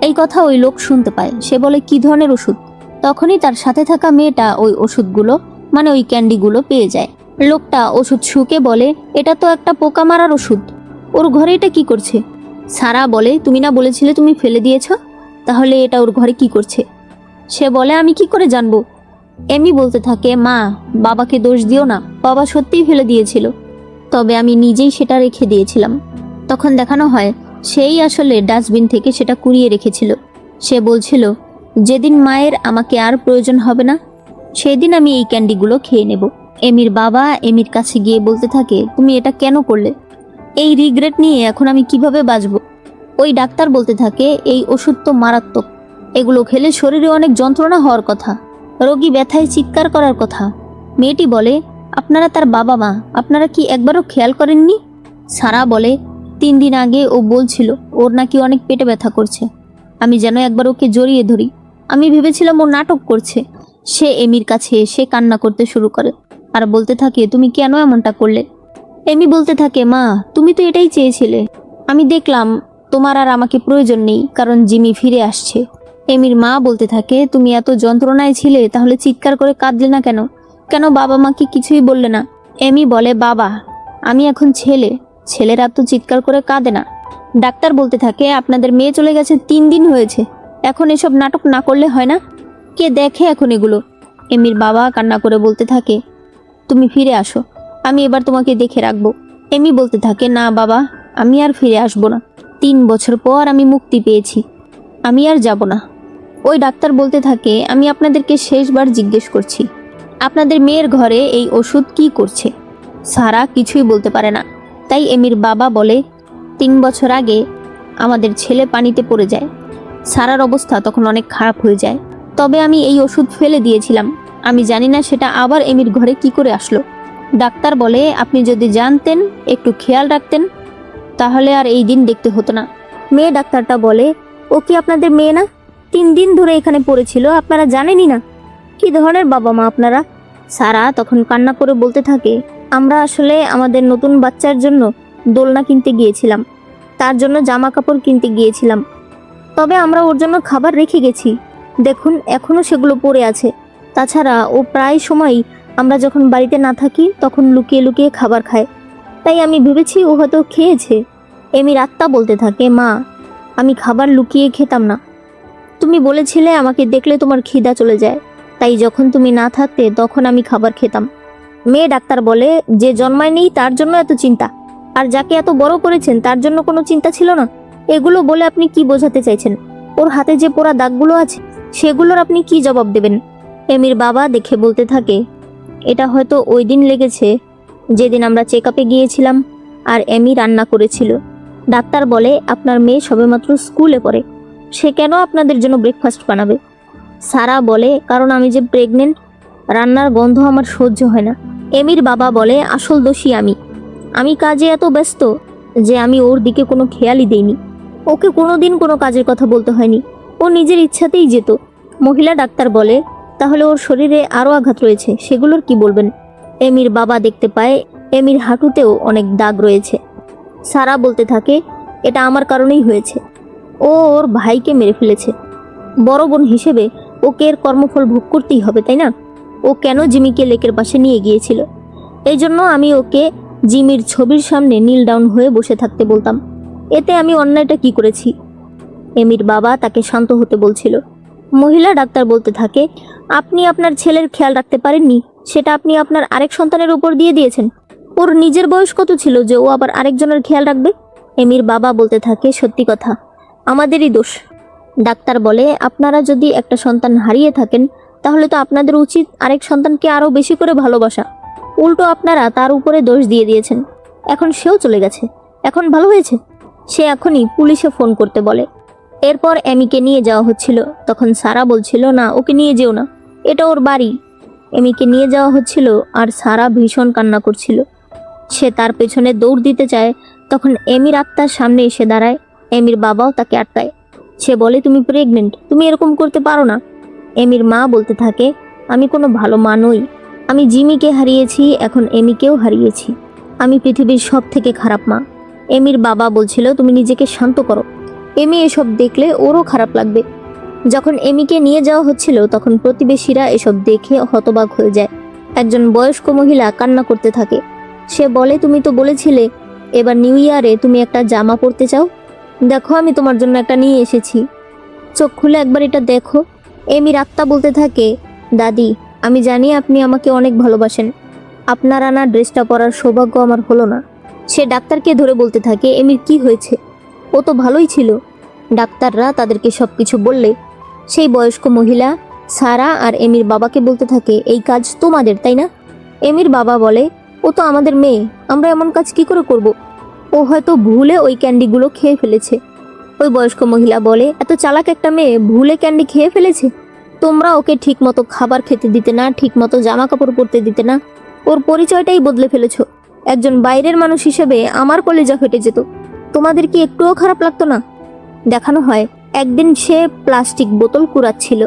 এই কথা ওই লোক শুনতে পায়। সে বলে, কি ধরনের ওষুধ? তখনই তার সাথে থাকা মেয়েটা ওই ওষুধগুলো মানে ওই ক্যান্ডিগুলো পেয়ে যায়। লোকটা ওষুধ শুকে বলে, এটা তো একটা পোকা মারার ওষুধ, ওর ঘরে এটা কি করছে? সারা বলে, তুমি না বলেছিলে তুমি ফেলে দিয়েছ, তাহলে এটা ওর ঘরে কি করছে? সে বলে, আমি কি করে জানবো? এমি বলতে থাকে, মা, বাবাকে দোষ দিও না, বাবা সত্যিই ফেলে দিয়েছিল, তবে আমি নিজেই সেটা রেখে দিয়েছিলাম। তখন দেখানো হয় সেই আসলে ডাস্টবিন থেকে সেটা কুড়িয়ে রেখেছিল। সে বলছিল, যেদিন মায়ের আমাকে আর প্রয়োজন হবে না সেদিন আমি এই ক্যান্ডিগুলো খেয়ে নেব। এমির বাবা এমির কাছে গিয়ে বলতে থাকে, তুমি এটা কেন করলে? এই রিগ্রেট নিয়ে এখন আমি কিভাবে বাঁচব? ওই ডাক্তার বলতে থাকে, এই ওষুধ তো মারাত্মক, এগুলো খেলে শরীরে অনেক যন্ত্রণা হওয়ার কথা, রোগী ব্যথায় চিৎকার করার কথা। মেয়েটি বলে, আপনারা তার বাবা মা, আপনারা কি একবারও খেয়াল করেননি? সারা বলে, 3 দিন আগে ও বলছিল ওর নাকি অনেক পেটে ব্যথা করছে, আমি যেন একবার ওকে জড়িয়ে ধরি। আমি ভেবেছিলাম ও নাটক করছে। সে এমির কাছে এসে কান্না করতে শুরু করে আর বলতে থাকে, তুমি কেন এমনটা করলে? এমি বলতে থাকে, মা, তুমি তো এটাই চেয়েছিলে। আমি দেখলাম তোমার আর আমাকে প্রয়োজন নেই, কারণ জিমি ফিরে আসছে। এমির মা বলতে থাকে, তুমি এত যন্ত্রণায় ছিলে, তাহলে চিৎকার করে কাঁদলে না কেন? কেন বাবা মাকে কিছুই বললে না? এমি বলে, বাবা, আমি এখন ছেলে, ছেলেরা তো চিৎকার করে কাঁদে না। ডাক্তার বলতে থাকে, আপনাদের মেয়ে চলে গেছে 3 দিন হয়েছে, এখন এসব নাটক না করলে হয় না? কে দেখে এখন এগুলো? এমির বাবা কান্না করে বলতে থাকে, তুমি ফিরে আসো, আমি এবার তোমাকে দেখে রাখবো। এমি বলতে থাকে, না বাবা, আমি আর ফিরে আসবো না, 3 বছর পর আমি মুক্তি পেয়েছি, আমি আর যাব না। ওই ডাক্তার বলতে থাকে, আমি আপনাদেরকে শেষবার জিজ্ঞেস করছি, আপনাদের মেয়ের ঘরে এই ওষুধ কি করছে? সারা কিছুই বলতে পারে না। তাই এমির বাবা বলে, 3 বছর আগে আমাদের ছেলে পানিতে পড়ে যায়। সারার অবস্থা তখন অনেক খারাপ হয়ে যায়, তবে আমি এই ওষুধ ফেলে দিয়েছিলাম, আমি জানি না সেটা আবার এমির ঘরে কি করে আসলো। ডাক্তার বলে, আপনি যদি জানতেন, একটু খেয়াল রাখতেন, তাহলে আর এই দিন দেখতে হতো না। মেয়ে ডাক্তারটা বলে, ও কি আপনাদের মেয়ে না? 3 দিন ধরে এখানে পড়েছিল, আপনারা জানেনই না? কি ধরনের বাবা মা আপনারা? সারা তখন কান্না করে বলতে থাকে, আমরা আসলে আমাদের নতুন বাচ্চার জন্য দোলনা কিনতে গিয়েছিলাম, তার জন্য জামা কাপড় কিনতে গিয়েছিলাম, তবে আমরা ওর জন্য খাবার রেখে গেছি, দেখুন এখনও সেগুলো পড়ে আছে। তাছাড়া ও প্রায় সময়ই আমরা যখন বাড়িতে না থাকি তখন লুকিয়ে লুকিয়ে খাবার খায়, তাই আমি ভেবেছি ও হয়তো খেয়েছে। এমির আত্মা বলতে থাকে, মা, আমি খাবার লুকিয়ে খেতাম না, তুমি বলেছিলে আমাকে দেখলে তোমার খিদা চলে যায়, তাই যখন তুমি না থাকতে তখন আমি খাবার খেতাম। মেয়ে ডাক্তার বলে, যে জন্মায়নি তার জন্য এত চিন্তা, আর যাকে এত বড় করেছেন তার জন্য কোনো চিন্তা ছিল না? এগুলো বলে আপনি কি বোঝাতে চাইছেন? ওর হাতে যে পোড়া দাগগুলো আছে সেগুলোর আপনি কি জবাব দেবেন? এমির বাবা দেখে বলতে থাকে, এটা হয়তো ওই দিন লেগেছে যেদিন আমরা চেক আপে গিয়েছিলাম আর এমি রান্না করেছিল। ডাক্তার বলে, আপনার মেয়ে সবেমাত্র স্কুলে পড়ে, সে কেন আপনাদের জন্য ব্রেকফাস্ট বানাবে? সারা বলে, কারণ আমি যে প্রেগনেন্ট, রান্নার গন্ধ আমার সহ্য হয় না। এমির বাবা বলে, আসল দোষী আমি কাজে এত ব্যস্ত যে আমি ওর দিকে কোনো খেয়ালই দেইনি, ওকে কোনোদিন কোনো কাজের কথা বলতে হয়নি, ও নিজের ইচ্ছাতেই যেত। মহিলা ডাক্তার বলে, তাহলে ওর শরীরে আরও আঘাত রয়েছে, সেগুলোর কি বলবেন? এমির বাবা দেখতে পায় এমির হাঁটুতেও অনেক দাগ রয়েছে। সারা বলতে থাকে, এটা আমার কারণেই হয়েছে, ও ওর ভাইকে মেরে ফেলেছে, বড় বোন হিসেবে ওকে এর কর্মফল ভোগ করতেই হবে, তাই না? ও কেন জিমিকে লেকের পাশে নিয়ে গিয়েছিল, এই জন্য আমি ওকে জিমির ছবির সামনে নীল ডাউন হয়ে বসে থাকতে বলতাম, এতে আমি অন্যায়টা কি করেছি? এমির বাবা তাকে শান্ত হতে বলছিল। মহিলা ডাক্তার বলতে থাকে, আপনি আপনার ছেলের খেয়াল রাখতে পারেননি, সেটা আপনি আপনার আরেক সন্তানের উপর দিয়ে দিয়েছেন। ওর নিজের বয়স কত ছিল যে ও আবার আরেকজনের খেয়াল রাখবে? এমির বাবা বলতে থাকে, সত্যি কথা, আমাদেরই দোষ। ডাক্তার বলে, আপনারা যদি একটা সন্তান হারিয়ে থাকেন তাহলে তো আপনাদের উচিত আরেক সন্তানকে আরও বেশি করে ভালোবাসা, উল্টো আপনারা তার উপরে দোষ দিয়ে দিয়েছেন। এখন সেও চলে গেছে, এখন ভালো হয়েছে? সে এখনই পুলিশে ফোন করতে বলে। এরপর এমিকে নিয়ে যাওয়া হচ্ছিল, তখন সারা বলছিল, না, ওকে নিয়ে যেও না, এটা ওর বাড়ি। এমিকে নিয়ে যাওয়া হচ্ছিল আর সারা ভীষণ কান্না করছিল, সে তার পেছনে দৌড় দিতে চায়, তখন এমির আত্মার সামনে এসে দাঁড়ায়। এমির বাবাও তাকে আটকায়, সে বলে, তুমি প্রেগনেন্ট, তুমি এরকম করতে পারো না। এমির মা বলতে থাকে, আমি কোনো ভালো মা নই, আমি জিমিকে হারিয়েছি, এখন এমিকেও হারিয়েছি, আমি পৃথিবীর সব থেকে খারাপ মা। এমির বাবা বলছিল তুমি নিজেকে শান্ত করো, এমি এসব দেখলে ওরও খারাপ লাগবে। যখন এমিকে নিয়ে যাওয়া হচ্ছিল তখন প্রতিবেশীরা এসব দেখে হতবাক হয়ে যায়। একজন বয়স্ক মহিলা কান্না করতে থাকে। সে বলে, তুমি তো বলেছিলে এবার নিউ ইয়ারে তুমি একটা জামা পরতে চাও, দেখো আমি তোমার জন্য একটা নিয়ে এসেছি, চোখ খুলে একবার এটা দেখো। এমির আত্মা বলতে থাকে, দাদি আমি জানি আপনি আমাকে অনেক ভালোবাসেন, আপনার আনা ড্রেসটা পরার সৌভাগ্য আমার হলো না। সে ডাক্তারকে ধরে বলতে থাকে, এমির কি হয়েছে, ও তো ভালোই ছিল। ডাক্তাররা তাদেরকে সব কিছু বললে সেই বয়স্ক মহিলা সারা আর এমির বাবাকে বলতে থাকে, এই কাজ তোমাদের তাই না? এমির বাবা বলে, ও তো আমাদের মেয়ে, আমরা এমন কাজ কি করে করব? ও হয়তো ভুলে ওই ক্যান্ডিগুলো খেয়ে ফেলেছে। ওই বয়স্ক মহিলা বলে, এত চালাক একটা মেয়ে ভুলে ক্যান্ডি খেয়ে ফেলেছে? তোমরা ওকে ঠিক মতো খাবার খেতে দিতে না, ঠিক মতো জামা কাপড় পরতে দিতে না, ওর পরিচয়টাই বদলে ফেলেছ। একজন বাইরের মানুষ হিসেবে আমার কলেজা ফেটে যেত, তোমাদের কি একটুও খারাপ লাগতো না? দেখানো হয় একদিন সে প্লাস্টিক বোতল কুড়াচ্ছিল।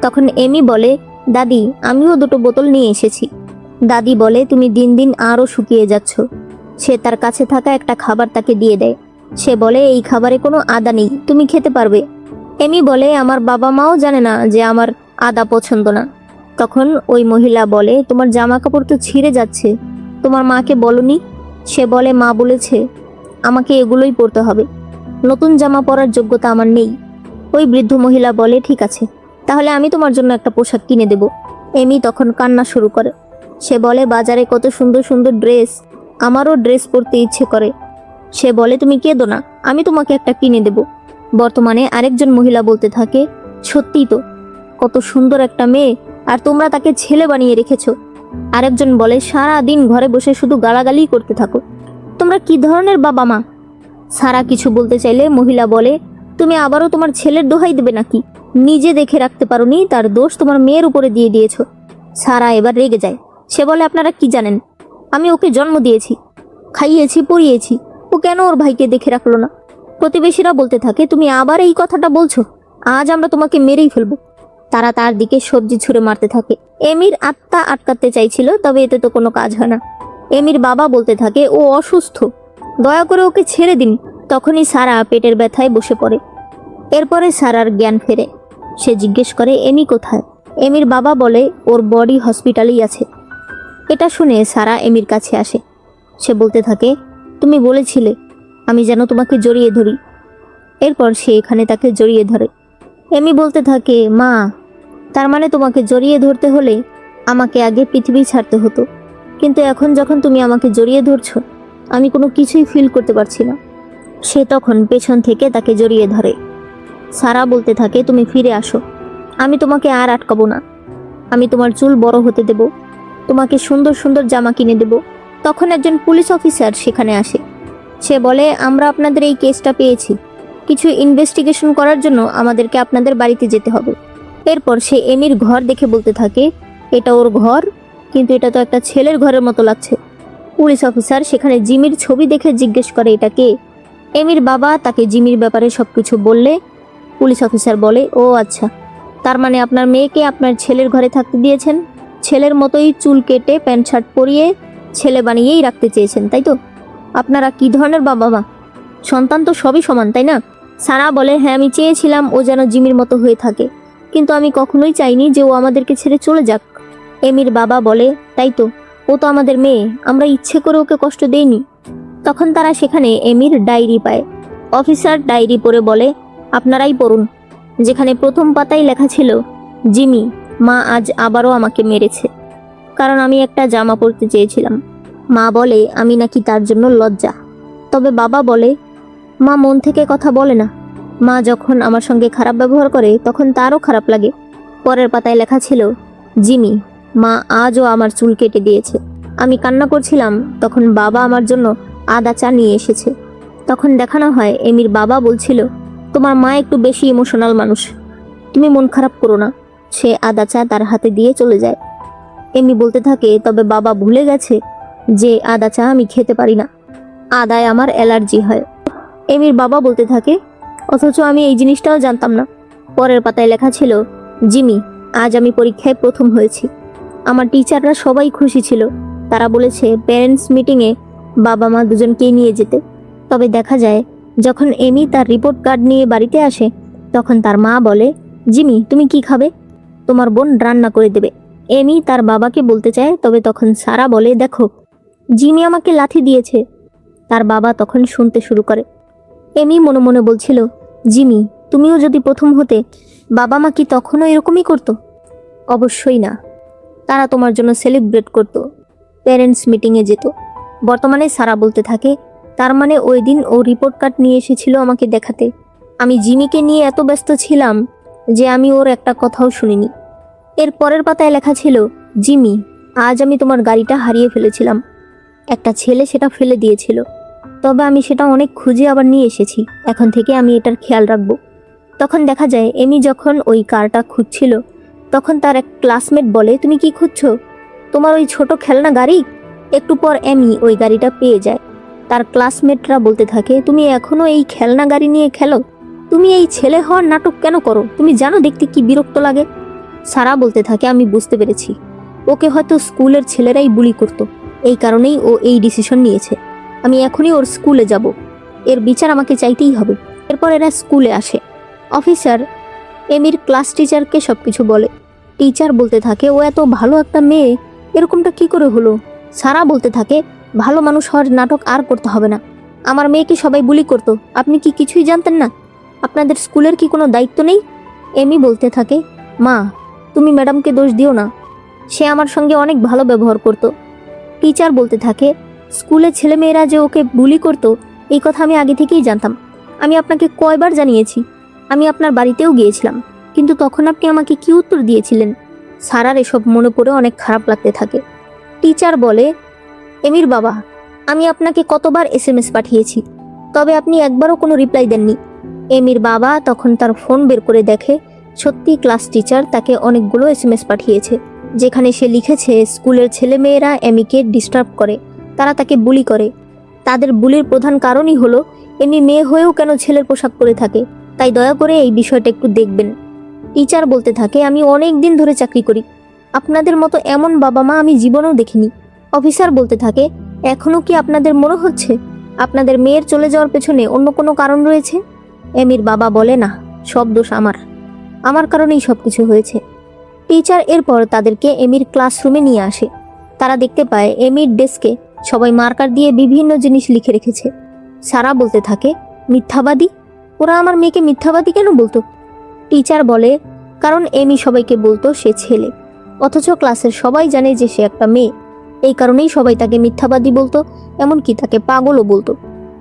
তখন এমি বলে, দাদি আমিও দুটো বোতল নিয়ে এসেছি। দাদি বলে, তুমি দিন দিন আরও শুকিয়ে যাচ্ছ। সে তার কাছে থাকা একটা খাবার তাকে দিয়ে দেয়। সে বলে, এই খাবারে কোনো আদা নেই, তুমি খেতে পারবে। এমি বলে, আমার বাবা মাও জানে না যে আমার আদা পছন্দ না। তখন ওই মহিলা বলে, তোমার জামা কাপড় তো ছিঁড়ে যাচ্ছে, তোমার মাকে বলনি? সে বলে, মা বলেছে আমাকে এগুলোই পরতে হবে, নতুন জামা পরার যোগ্যতা আমার নেই। ওই বৃদ্ধ মহিলা বলে, ঠিক আছে তাহলে আমি তোমার জন্য একটা পোশাক কিনে দেব। এমি তখন কান্না শুরু করে। সে বলে, বাজারে কত সুন্দর সুন্দর ড্রেস, আমারও ড্রেস পরতে ইচ্ছে করে। সে বলে, তুমি কেঁদো না, আমি তোমাকে একটা কিনে দেব। বর্তমানে আরেকজন মহিলা বলতে থাকে, সত্যিই তো, কত সুন্দর একটা মেয়ে, আর তোমরা তাকে ছেলে বানিয়ে রেখেছো। আরেকজন বলে, সারা দিন ঘরে বসে শুধু গালাগালি করতে থাকো, তোমরা কি ধরনের বাবা মা? সারা কিছু বলতে চাইলে মহিলা বলে, তুমি আবারও তোমার ছেলের দোহাই দেবে নাকি? নিজে দেখে রাখতে পারোনি, তার দোষ তোমার মেয়ের উপরে দিয়ে দিয়েছো। সারা এবার রেগে যায়। সে বলে, আপনারা কি জানেন? আমি ওকে জন্ম দিয়েছি, খাইয়েছি, পরিয়েছি, ও কেন ওর ভাইকে দেখে রাখলো না? প্রতিবেশীরা বলতে থাকে, তুমি আবার এই কথাটা বলছো, আজ আমরা তোমাকে মেরেই ফেলবো। তারা তার দিকে সবজি ছুঁড়ে মারতে থাকে। এমির আত্মা আটকাতে চাইছিল, তবে এতে তো কোনো কাজ হয় না। এমির বাবা বলতে থাকে, ও অসুস্থ, দয়া করে ওকে ছেড়ে দিন। তখনই সারা পেটের ব্যথায় বসে পড়ে। এরপরে সারার জ্ঞান ফেরে। সে জিজ্ঞেস করে, এমি কোথায়? এমির বাবা বলে, ওর বডি হসপিটালেই আছে। এটা শুনে সারা এমির কাছে আসে। সে বলতে থাকে, তুমি বলেছিলে আমি যেন তোমাকে জড়িয়ে ধরি। এরপর সে এখানে তাকে জড়িয়ে ধরে। এমি বলতে থাকে, মা, তার মানে তোমাকে জড়িয়ে ধরতে হলে আমাকে আগে পৃথিবী ছাড়তে হতো, কিন্তু এখন যখন তুমি আমাকে জড়িয়ে ধরছো আমি কোনো কিছুই ফিল করতে পারছি না। সে তখন পেছন থেকে তাকে জড়িয়ে ধরে। সারা বলতে থাকে, তুমি ফিরে আসো, আমি তোমাকে আর আটকাবো না, আমি তোমার চুল বড় হতে দেব, তোমাকে সুন্দর সুন্দর জামা কিনে দেব। তখন একজন পুলিশ অফিসার সেখানে আসে। সে বলে, আমরা আপনাদের এই কেসটা পেয়েছি, কিছু ইনভেস্টিগেশন করার জন্য আমাদেরকে আপনাদের বাড়িতে যেতে হবে। এরপর সে এমির ঘর দেখে বলতে থাকে, এটা ওর ঘর, কিন্তু এটা তো একটা ছেলের ঘরের মতো লাগছে। পুলিশ অফিসার সেখানে জিমির ছবি দেখে জিজ্ঞেস করে, এটা কে? এমির বাবা তাকে জিমির ব্যাপারে সবকিছু বললে পুলিশ অফিসার বলে, ও আচ্ছা, তার মানে আপনার মেয়েকে আপনার ছেলের ঘরে থাকতে দিয়েছেন, ছেলের মতোই চুল কেটে প্যান্ট শার্ট পরিয়ে ছেলে বানিয়েই রাখতে চেয়েছেন, তাই তো? আপনারা কি ধরনের বাবা মা? সন্তান তো সবই সমান, তাই না? সারা বলে, হ্যাঁ আমি চেয়েছিলাম ও যেন জিমির মতো হয়ে থাকে, কিন্তু আমি কখনোই চাইনি যে ও আমাদেরকে ছেড়ে চলে যাক। এমির বাবা বলে, তাই তো, ও তো আমাদের মেয়ে, আমরা ইচ্ছে করে ওকে কষ্ট দেইনি। তখন তারা সেখানে এমির ডায়েরি পায়। অফিসার ডায়েরি পড়ে বলে, আপনারাই পড়ুন। যেখানে প্রথম পাতায় লেখা ছিল, জিমি, মা আজ আবারও আমাকে মেরেছে, কারণ আমি একটা জামা পরতে চেয়েছিলাম। মা বলে আমি নাকি তার জন্য লজ্জা। তবে বাবা বলে, মা মন থেকে কথা বলে না, মা যখন আমার সঙ্গে খারাপ ব্যবহার করে তখন তারও খারাপ লাগে। পরের পাতায় লেখা ছিল, জিমি, মা আজও আমার চুল কেটে দিয়েছে। আমি কান্না করছিলাম, তখন বাবা আমার জন্য আদা চা নিয়ে এসেছে। তখন দেখানো হয় এমির বাবা বলছিল, তোমার মা একটু বেশি ইমোশনাল মানুষ, তুমি মন খারাপ করো না। সে আদা চা তার হাতে দিয়ে চলে যায়। এমি বলতে থাকে, তবে বাবা ভুলে গেছে যে আদা চা আমি খেতে পারি না, আদায় আমার অ্যালার্জি হয়। এমির বাবা বলতে থাকে, অথচ আমি এই জিনিসটাও জানতাম না। পরের পাতায় লেখা ছিল, জিমি, আজ আমি পরীক্ষায় প্রথম হয়েছি। আমার টিচাররা সবাই খুশি ছিল, তারা বলেছে প্যারেন্টস মিটিংয়ে বাবা মা দুজনকেই নিয়ে যেতে। তবে দেখা যায় যখন এমি তার রিপোর্ট কার্ড নিয়ে বাড়িতে আসে তখন তার মা বলে, জিমি তুমি কি খাবে? তোমার বোন রান্না করে দেবে। এমি তার বাবাকে বলতে চায়, তবে তখন সারা বলে, দেখো জিমি আমাকে লাথি দিয়েছে। তার বাবা তখন শুনতে শুরু করে। এমি মনে মনে বলছিল, জিমি তুমিও যদি প্রথম হতে, বাবা মা কি তখনও এরকমই করতো? অবশ্যই না, তারা তোমার জন্য সেলিব্রেট করতো, প্যারেন্টস মিটিংয়ে যেত। বর্তমানে সারা বলতে থাকে, তার মানে ওই দিন ও রিপোর্ট কার্ড নিয়ে এসেছিল আমাকে দেখাতে। আমি জিমিকে নিয়ে এত ব্যস্ত ছিলাম যে আমি ওর একটা কথাও শুনিনি। এর পরের পাতায় লেখা ছিল, জিমি আজ আমি তোমার গাড়িটা হারিয়ে ফেলেছিলাম। একটা ছেলে সেটা ফেলে দিয়েছিল, তবে আমি সেটা অনেক খুঁজে আবার নিয়ে এসেছি। এখন থেকে আমি এটার খেয়াল রাখবো। তখন দেখা যায় এমি যখন ওই কারটা খুঁজছিল তখন তার এক ক্লাসমেট বলে, তুমি কি খুঁজছো? তোমার ওই ছোট খেলনা গাড়ি? একটু পর এমি ওই গাড়িটা পেয়ে যায়। তার ক্লাসমেটরা বলতে থাকে, তুমি এখনো এই খেলনা গাড়ি নিয়ে খেলো? তুমি এই ছেলে হওয়ার নাটক কেন করো? তুমি জানো দেখতে কি বিরক্ত লাগে? সারা বলতে থাকে, আমি বুঝতে পেরেছি, ওকে হয়তো স্কুলের ছেলেরাই বুলি করতো, এই কারণেই ও এই ডিসিশন নিয়েছে। আমি এখনই ওর স্কুলে যাব, এর বিচার আমাকে চাইতেই হবে। এরপর এরা স্কুলে আসে। অফিসার এমির ক্লাস টিচারকে সব কিছু বলে। টিচার বলতে থাকে, ও এত ভালো একটা মেয়ে, এরকমটা কি করে হলো? সারা বলতে থাকে, ভালো মানুষ হওয়ার নাটক আর করতে হবে না। আমার মেয়েকে সবাই বুলি করতো, আপনি কি কিছুই জানতেন না? আপনাদের স্কুলের কি কোনো দায়িত্ব নেই? এমি বলতে থাকে, মা তুমি ম্যাডামকে দোষ দিও না, সে আমার সঙ্গে অনেক ভালো ব্যবহার করত। টিচার বলতে থাকে, স্কুলের ছেলেমেয়েরা যে ওকে বুলি করতো এই কথা আমি আগে থেকেই জানতাম। আমি আপনাকে কয়বার জানিয়েছি, আমি আপনার বাড়িতেও গিয়েছিলাম, কিন্তু তখন আপনি আমাকে কি উত্তর দিয়েছিলেন? সারার এসব মনে পড়ে অনেক খারাপ লাগতে থাকে। টিচার বলে, এমির বাবা আমি আপনাকে কতবার SMS পাঠিয়েছি, তবে আপনি একবারও কোনো রিপ্লাই দেননি। এমির বাবা তখন তার ফোন বের করে দেখে সত্যি ক্লাস টিচার তাকে অনেকগুলো SMS পাঠিয়েছে, যেখানে সে লিখেছে স্কুলের ছেলেমেয়েরা এমিকে ডিস্টার্ব করে, তারা তাকে বুলি করে। তাদের বুলির প্রধান কারণই হলো এমি মেয়ে হয়েও কেন ছেলের পোশাক পরে থাকে, তাই দয়া করে এই বিষয়টা একটু দেখবেন। টিচার বলতে থাকে, আমি অনেক দিন ধরে চাকরি করি, আপনাদের মতো এমন বাবা মা আমি জীবনেও দেখিনি। অফিসার বলতে থাকে, এখনও কি আপনাদের মনে হচ্ছে আপনাদের মেয়ের চলে যাওয়ার পেছনে অন্য কোনো কারণ রয়েছে? এমির বাবা বলে, না, সব দোষ আমার কারণেই সব কিছু হয়েছে। টিচার এরপর তাদেরকে এমির ক্লাসরুমে নিয়ে আসে। তারা দেখতে পায় এমির ডেস্কে সবাই মার্কার দিয়ে বিভিন্ন জিনিস লিখে রেখেছে। সারা বলতে থাকে, মিথ্যাবাদী, ওরা আমার মেয়েকে মিথ্যাবাদী কেন বলতো? টিচার বলে, কারণ এমি সবাইকে বলতো সে ছেলে, অথচ ক্লাসের সবাই জানে যে সে একটা মেয়ে, এই কারণেই সবাই তাকে মিথ্যাবাদী বলতো, এমনকি তাকে পাগলও বলতো।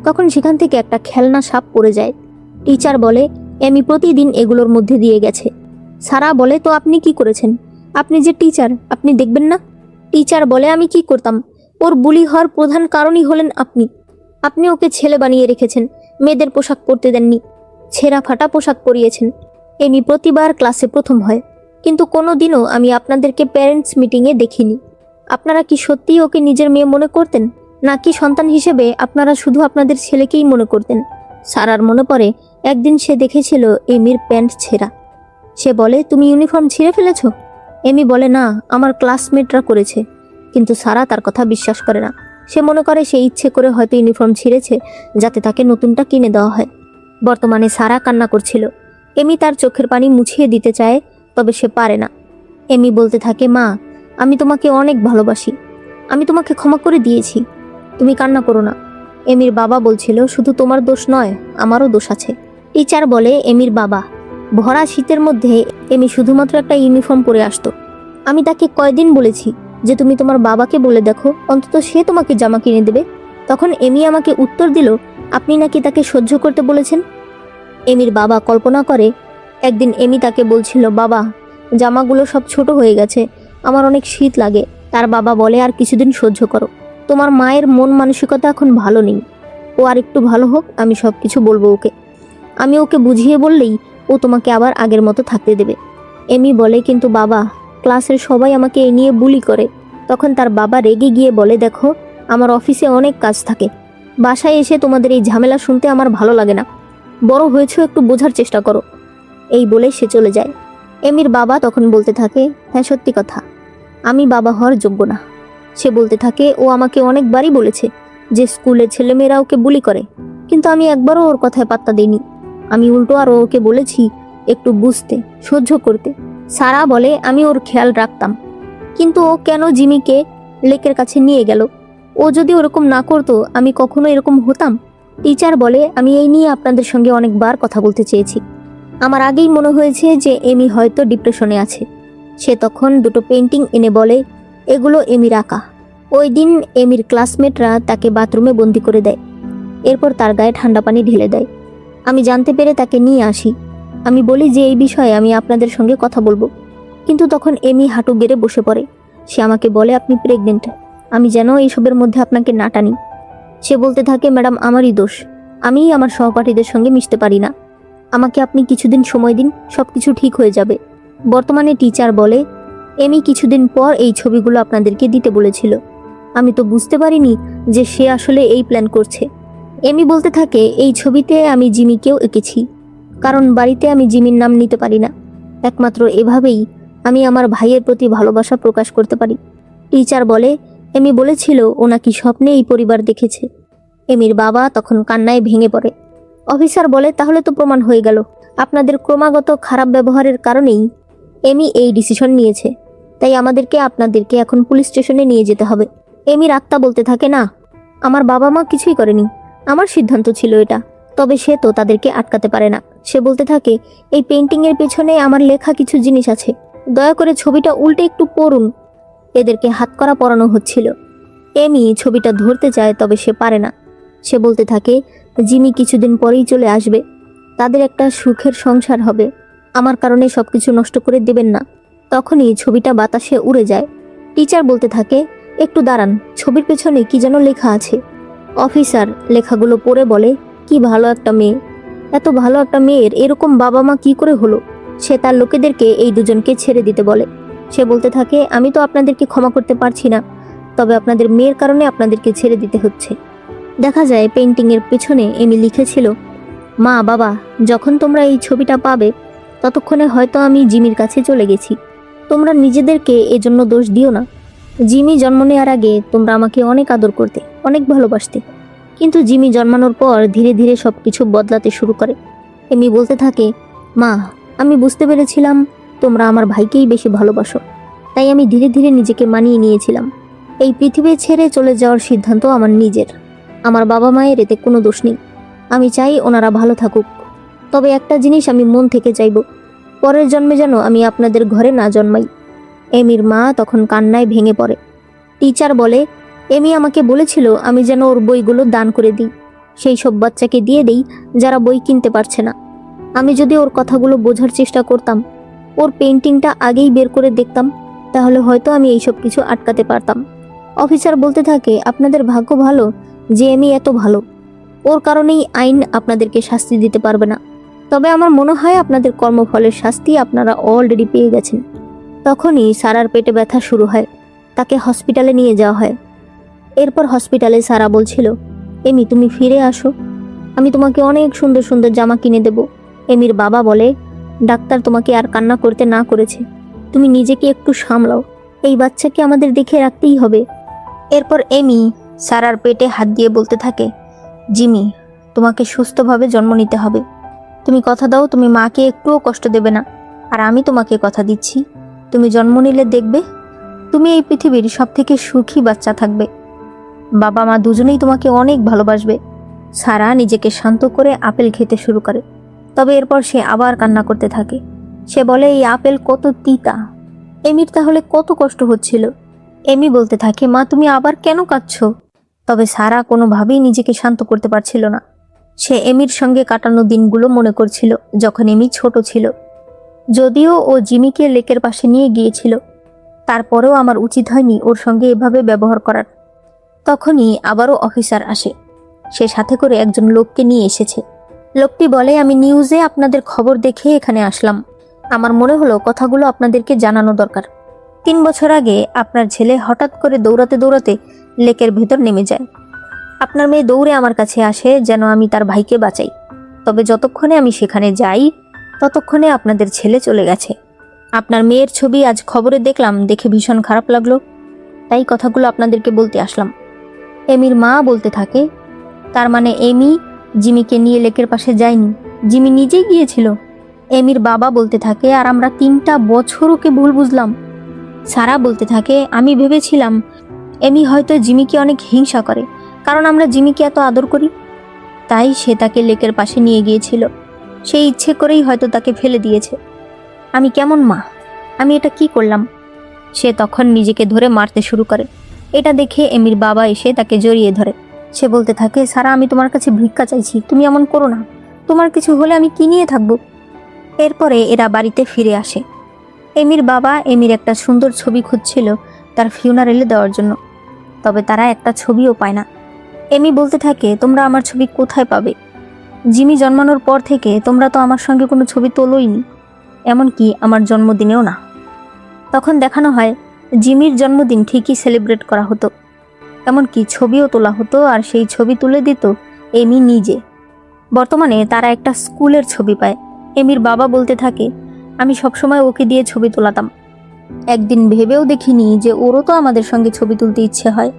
তখন সেখান থেকে একটা খেলনা সাপ পড়ে যায়। টিচার বলে, এমি প্রতিদিন এগুলোর মধ্যে দিয়ে গেছে। সারা বলে, তো আপনি কি করেছেন? আপনি যে টিচার, আপনি দেখবেন না? টিচার বলে, আমি কি করতাম? ওর বুলি হওয়ার প্রধান কারণই হলেন আপনি ওকে ছেলে বানিয়ে রেখেছেন, মেয়েদের পোশাক পরতে দেননি, ছেঁড়া ফাটা পোশাক পরিয়েছেন। এমি প্রতিবার ক্লাসে প্রথম হয়, কিন্তু কোনো দিনও আমি আপনাদেরকে প্যারেন্টস মিটিংয়ে দেখিনি। আপনারা কি সত্যিই ওকে নিজের মেয়ে মনে করতেন, নাকি সন্তান হিসেবে আপনারা শুধু আপনাদের ছেলেকেই মনে করতেন? সারার মনে পড়ে একদিন সে দেখেছিল এমির প্যান্ট ছেঁড়া। সে বলে, তুমি ইউনিফর্ম ছিঁড়ে ফেলেছ? এমি বলে, না, আমার ক্লাসমেটরা করেছে। কিন্তু সারা তার কথা বিশ্বাস করে না। সে মনে করে সে ইচ্ছে করে হয়তো ইউনিফর্ম ছিঁড়েছে যাতে তাকে নতুনটা কিনে দেওয়া হয়। বর্তমানে সারা কান্না করছিল। এমি তার চোখের পানি মুছিয়ে দিতে চায়, তবে সে পারে না। এমি বলতে থাকে, মা আমি তোমাকে অনেক ভালোবাসি, আমি তোমাকে ক্ষমা করে দিয়েছি, তুমি কান্না করো না। এমির বাবা বলছিল, শুধু তোমার দোষ নয়, আমারও দোষ আছে। টিচার বলে, এমির বাবা, ভরা শীতের মধ্যে এমি শুধুমাত্র একটা ইউনিফর্ম পরে আসতো। আমি তাকে কয়দিন বলেছি যে তুমি তোমার বাবাকে বলে দেখো, অন্তত সে তোমাকে জামা কিনে দেবে। তখন এমি আমাকে উত্তর দিল, আপনি নাকি তাকে সহ্য করতে বলেছেন। এমির বাবা কল্পনা করে একদিন এমি তাকে বলছিল, বাবা জামাগুলো সব ছোট হয়ে গেছে, আমার অনেক শীত লাগে। তার বাবা বলে, আর কিছুদিন সহ্য করো, তোমার মায়ের মন মানসিকতা এখন ভালো নেই, ও আর একটু ভালো হোক, আমি সব কিছু বলবো ওকে, আমি ওকে বুঝিয়ে বললেই ও তোমাকে আবার আগের মতো থাকতে দেবে। এমি বলে, কিন্তু বাবা ক্লাসের সবাই আমাকে এ নিয়ে বুলি করে। তখন তার বাবা রেগে গিয়ে বলে, দেখো আমার অফিসে অনেক কাজ থাকে, বাসায় এসে তোমাদের এই ঝামেলা শুনতে আমার ভালো লাগে না, বড় হয়েছো একটু বোঝার চেষ্টা করো। এই বলে সে চলে যায়। এমির বাবা তখন বলতে থাকে, হ্যাঁ সত্যি কথা, আমি বাবা হওয়ার যোগ্য না। সে বলতে থাকে, ও আমাকে অনেকবারই বলেছে যে স্কুলের ছেলেমেয়েরা ওকে বুলি করে, কিন্তু আমি একবারও ওর কথায় পাত্তা দিইনি। আমি উল্টো আরও ওকে বলেছি একটু বুঝতে, সহ্য করতে। সারা বলে আমি ওর খেয়াল রাখতাম, কিন্তু ও কেন জিমিকে লেকের কাছে নিয়ে গেল? ও যদি ওরকম না করতো আমি কখনো এরকম হতাম? টিচার বলে আমি এই নিয়ে আপনাদের সঙ্গে অনেকবার কথা বলতে চেয়েছি। আমার আগেই মনে হয়েছে যে এমি হয়তো ডিপ্রেশনে আছে। সে তখন দুটো পেন্টিং এনে বলে এগুলো এমির আঁকা। ওই দিন এমির ক্লাসমেটরা তাকে বাথরুমে বন্দি করে দেয়, এরপর তার গায়ে ঠান্ডা পানি ঢেলে দেয়। আমি জানতে পেরে তাকে নিয়ে আসি। আমি বলি যে এই বিষয়ে আমি আপনাদের সঙ্গে কথা বলবো, কিন্তু তখন এমি হাঁটু গেড়ে বসে পড়ে। সে আমাকে বলে আপনি প্রেগনেন্ট, আমি যেন এইসবের মধ্যে আপনাকে না টানি। সে বলতে থাকে ম্যাডাম আমারই দোষ, আমি আমার সহপাঠীদের সঙ্গে মিশতে পারি না, আমাকে আপনি কিছুদিন সময় দিন, সব কিছু ঠিক হয়ে যাবে। বর্তমানে টিচার বলে এমি কিছুদিন পর এই ছবিগুলো আপনাদেরকে দিতে বলেছিল। আমি তো বুঝতে পারিনি যে সে আসলে এই প্ল্যান করছে। এমি বলতে থাকে এই ছবিতে আমি জিমিকেও এঁকেছি, কারণ বাড়িতে আমি জিমির নাম নিতে পারি না। একমাত্র এভাবেই আমি আমার ভাইয়ের প্রতি ভালোবাসা প্রকাশ করতে পারি। টিচার বলে এমি বলেছিল ও নাকি স্বপ্নে এই পরিবার দেখেছে। এমির বাবা তখন কান্নায় ভেঙে পড়ে। অফিসার বলে তাহলে তো প্রমাণ হয়ে গেল, আপনাদের ক্রমাগত খারাপ ব্যবহারের কারণেই এমি এই ডিসিশন নিয়েছে, তাই আপনাদেরকে এখন পুলিশ স্টেশনে নিয়ে যেতে হবে। এমির আত্মা বলতে থাকে না, আমার বাবা মা কিছুই করেনি, আমার সিদ্ধান্ত ছিল এটা। তবে সে তো তাদেরকে আটকাতে পারে না। সে বলতে থাকে এই পেন্টিংয়ের পেছনে আমার লেখা কিছু জিনিস আছে, দয়া করে ছবিটা উল্টে একটু পড়ুন। এদেরকে হাতকড়া পরানো হচ্ছিল। এমি ছবিটা ধরতে চায়, তবে সে পারে না। সে বলতে থাকে জিমি কিছুদিন পরেই চলে আসবে, তাদের একটা সুখের সংসার হবে, আমার কারণে সবকিছু নষ্ট করে দেবেন না। তখনই ছবিটা বাতাসে উড়ে যায়। টিচার বলতে থাকে একটু দাঁড়ান, ছবির পেছনে কি যেন লেখা আছে। অফিসার লেখাগুলো পড়ে বলে কি ভালো একটা মেয়ে, এত ভালো একটা মেয়ের এরকম বাবা মা কি করে হলো? সে তার লোকেদেরকে এই দুজনকে ছেড়ে দিতে বলে। সে বলতে থাকে আমি তো আপনাদেরকে ক্ষমা করতে পারছি না, তবে আপনাদের মেয়ের কারণে আপনাদেরকে ছেড়ে দিতে হচ্ছে। দেখা যায় পেন্টিংয়ের পেছনে এমি লিখেছিল মা বাবা, যখন তোমরা এই ছবিটা পাবে ততক্ষণে হয়তো আমি জিমির কাছে চলে গেছি। তোমরা নিজেদেরকে এজন্য দোষ দিও না। জিমি জন্ম নেওয়ার আগে তোমরা আমাকে অনেক আদর করতে, অনেক ভালোবাসতে, কিন্তু জিমি জন্মানোর পর ধীরে ধীরে সব কিছু বদলাতে শুরু করে। এমি বলতে থাকে মা, আমি বুঝতে পেরেছিলাম তোমরা আমার ভাইকেই বেশি ভালোবাসো, তাই আমি ধীরে ধীরে নিজেকে মানিয়ে নিয়েছিলাম। এই পৃথিবী ছেড়ে চলে যাওয়ার সিদ্ধান্ত আমার নিজের। আমার বাবা মায়ের এতে কোনো দোষ নেই। আমি চাই ওনারা ভালো থাকুক, তবে একটা জিনিস আমি মন থেকে চাইব, পরের জন্মে যেন আমি আপনাদের ঘরে না জন্মাই। এমির মা তখন কান্নায় ভেঙে পড়ে। টিচার বলে এমি আমাকে বলেছিল আমি যেন ওর বইগুলো দান করে দিই, সেই সব বাচ্চাকে দিয়ে দিই যারা বই কিনতে পারছে না। আমি যদি ওর কথাগুলো বোঝার চেষ্টা করতাম, ওর পেন্টিংটা আগেই বের করে দেখতাম, তাহলে হয়তো আমি এইসব কিছু আটকাতে পারতাম। অফিসার বলতে থাকে আপনাদের ভাগ্য ভালো যে এমি এত ভালো, ওর কারণেই আইন আপনাদেরকে শাস্তি দিতে পারবে না। তবে আমার মনে হয় আপনাদের কর্মফলের শাস্তি আপনারা অলরেডি পেয়ে গেছেন। তখনই সারার পেটে ব্যথা শুরু হয়, তাকে হসপিটালে নিয়ে যাওয়া হয়। এরপর হসপিটালে সারা বলছিল এমি তুমি ফিরে আসো, আমি তোমাকে অনেক সুন্দর সুন্দর জামা কিনে দেব। এমির বাবা বলে ডাক্তার তোমাকে আর কান্না করতে না করেছে, তুমি নিজেকে একটু সামলাও, এই বাচ্চাকে আমাদের দেখে রাখতেই হবে। এরপর এমি সারার পেটে হাত দিয়ে বলতে থাকে জিমি, তোমাকে সুস্থভাবে জন্ম নিতে হবে, তুমি কথা দাও তুমি মাকে একটুও কষ্ট দেবে না, আর আমি তোমাকে কথা দিচ্ছি তুমি জন্ম নিলে দেখবে তুমি এই পৃথিবীর সব থেকে সুখী বাচ্চা থাকবে, বাবা মা দুজনেই তোমাকে অনেক ভালোবাসবে। সারা নিজেকে শান্ত করে আপেল খেতে শুরু করে, তবে এরপর সে আবার কান্না করতে থাকে। সে বলে এই আপেল কত তিতা। এমির তাহলে কত কষ্ট হচ্ছিল। এমি বলতে থাকে মা তুমি আবার কেন কাঁদছো? তবে সারা কোনোভাবেই নিজেকে শান্ত করতে পারছিল না। সে এমির সঙ্গে কাটানো দিনগুলো মনে করছিল যখন এমি ছোট ছিল। যদিও ও জিমিকে লেকের পাশে নিয়ে গিয়েছিল, তারপরেও আমার উচিত হয়নি ওর সঙ্গে এভাবে ব্যবহার করার। তখনই আবারও অফিসার আসে, সে সাথে করে একজন লোককে নিয়ে এসেছে। লোকটি বলে আমি নিউজে আপনাদের খবর দেখে এখানে আসলাম, আমার মনে হলো কথাগুলো আপনাদেরকে জানানো দরকার। 3 বছর আগে আপনার ছেলে হঠাৎ করে দৌড়াতে দৌড়াতে লেকের ভেতর নেমে যায়। আপনার মেয়ে দৌড়ে আমার কাছে আসে যেন আমি তার ভাইকে বাঁচাই, তবে যতক্ষণে আমি সেখানে যাই ততক্ষণে আপনাদের ছেলে চলে গেছে। আপনার মেয়ের ছবি আজ খবরে দেখলাম, দেখে ভীষণ খারাপ লাগলো, তাই কথাগুলো আপনাদেরকে বলতে আসলাম। এমির মা বলতে থাকে তার মানে এমি জিমিকে নিয়ে লেকের পাশে যায়নি, জিমি নিজেই গিয়েছিল। এমির বাবা বলতে থাকে, আর আমরা 3টা বছর ওকে ভুল বুঝলাম। সারা বলতে থাকে, আমি ভেবেছিলাম এমি হয়তো জিমিকে অনেক হিংসা করে, কারণ আমরা জিমিকে এত আদর করি, তাই সে তাকে লেকের পাশে নিয়ে গিয়েছিল। সে ইচ্ছে করেই হয়তো তাকে ফেলে দিয়েছে। আমি কেমন মা, আমি এটা কি করলাম? সে তখন নিজেকে ধরে মারতে শুরু করে। এটা দেখে এমির বাবা এসে তাকে জড়িয়ে ধরে। সে বলতে থাকে, সারা আমি তোমার কাছে ভিক্ষা চাইছি, তুমি এমন করো না, তোমার কিছু হলে আমি কি নিয়ে থাকবো? এরপরে এরা বাড়িতে ফিরে আসে। এমির বাবা এমির একটা সুন্দর ছবি খুঁজছিল তার ফিউনারেলে দেওয়ার জন্য, তবে তারা একটা ছবিও পায় না। এমি বলতে থাকে, তোমরা আমার ছবি কোথায় পাবে? জিমি জন্মানোর পর থেকে তোমরা তো আমার সঙ্গে কোনো ছবি তোলোইনি, এমনকি আমার জন্মদিনেও না। তখন দেখানো হয় জিমির জন্মদিন ঠিকই সেলিব্রেট করা হতো, এমনকি ছবিও তোলা হতো, আর সেই ছবি তুলে দিত এমি নিজে। বর্তমানে তারা একটা স্কুলের ছবি পায়। এমির বাবা বলতে থাকে, আমি সবসময় ওকে দিয়ে ছবি তোলাতাম, একদিন ভেবেও দেখিনি যে ওরও তো আমাদের সঙ্গে ছবি তুলতে ইচ্ছে হয়।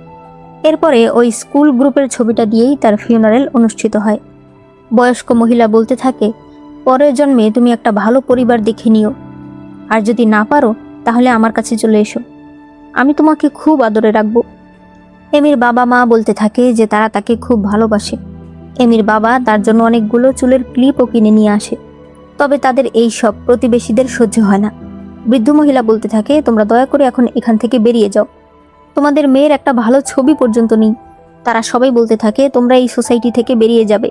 এরপরে ওই স্কুল গ্রুপের ছবিটা দিয়েই তার ফিউনারেল অনুষ্ঠিত হয়। বয়স্ক মহিলা বলতে থাকে, পরের জন্মে তুমি একটা ভালো পরিবার দেখে নিও, আর যদি না পারো তাহলে আমার কাছে চলে এসো, আমি তোমাকে খুব আদরে রাখবো। এমির বাবা মা বলতে থাকে যে তারা তাকে খুব ভালোবাসে। এমির বাবা তার জন্য অনেকগুলো চুলের ক্লিপও কিনে নিয়ে আসে, তবে তাদের এই সব প্রতিবেশীদের সহ্য হয় না। বৃদ্ধ মহিলা বলতে থাকে, তোমরা দয়া করে এখন এখান থেকে বেরিয়ে যাও, তোমাদের মেয়ের একটা ভালো ছবি পর্যন্ত নেই। তারা সবাই বলতে থাকে, তোমরা এই সোসাইটি থেকে বেরিয়ে যাবে,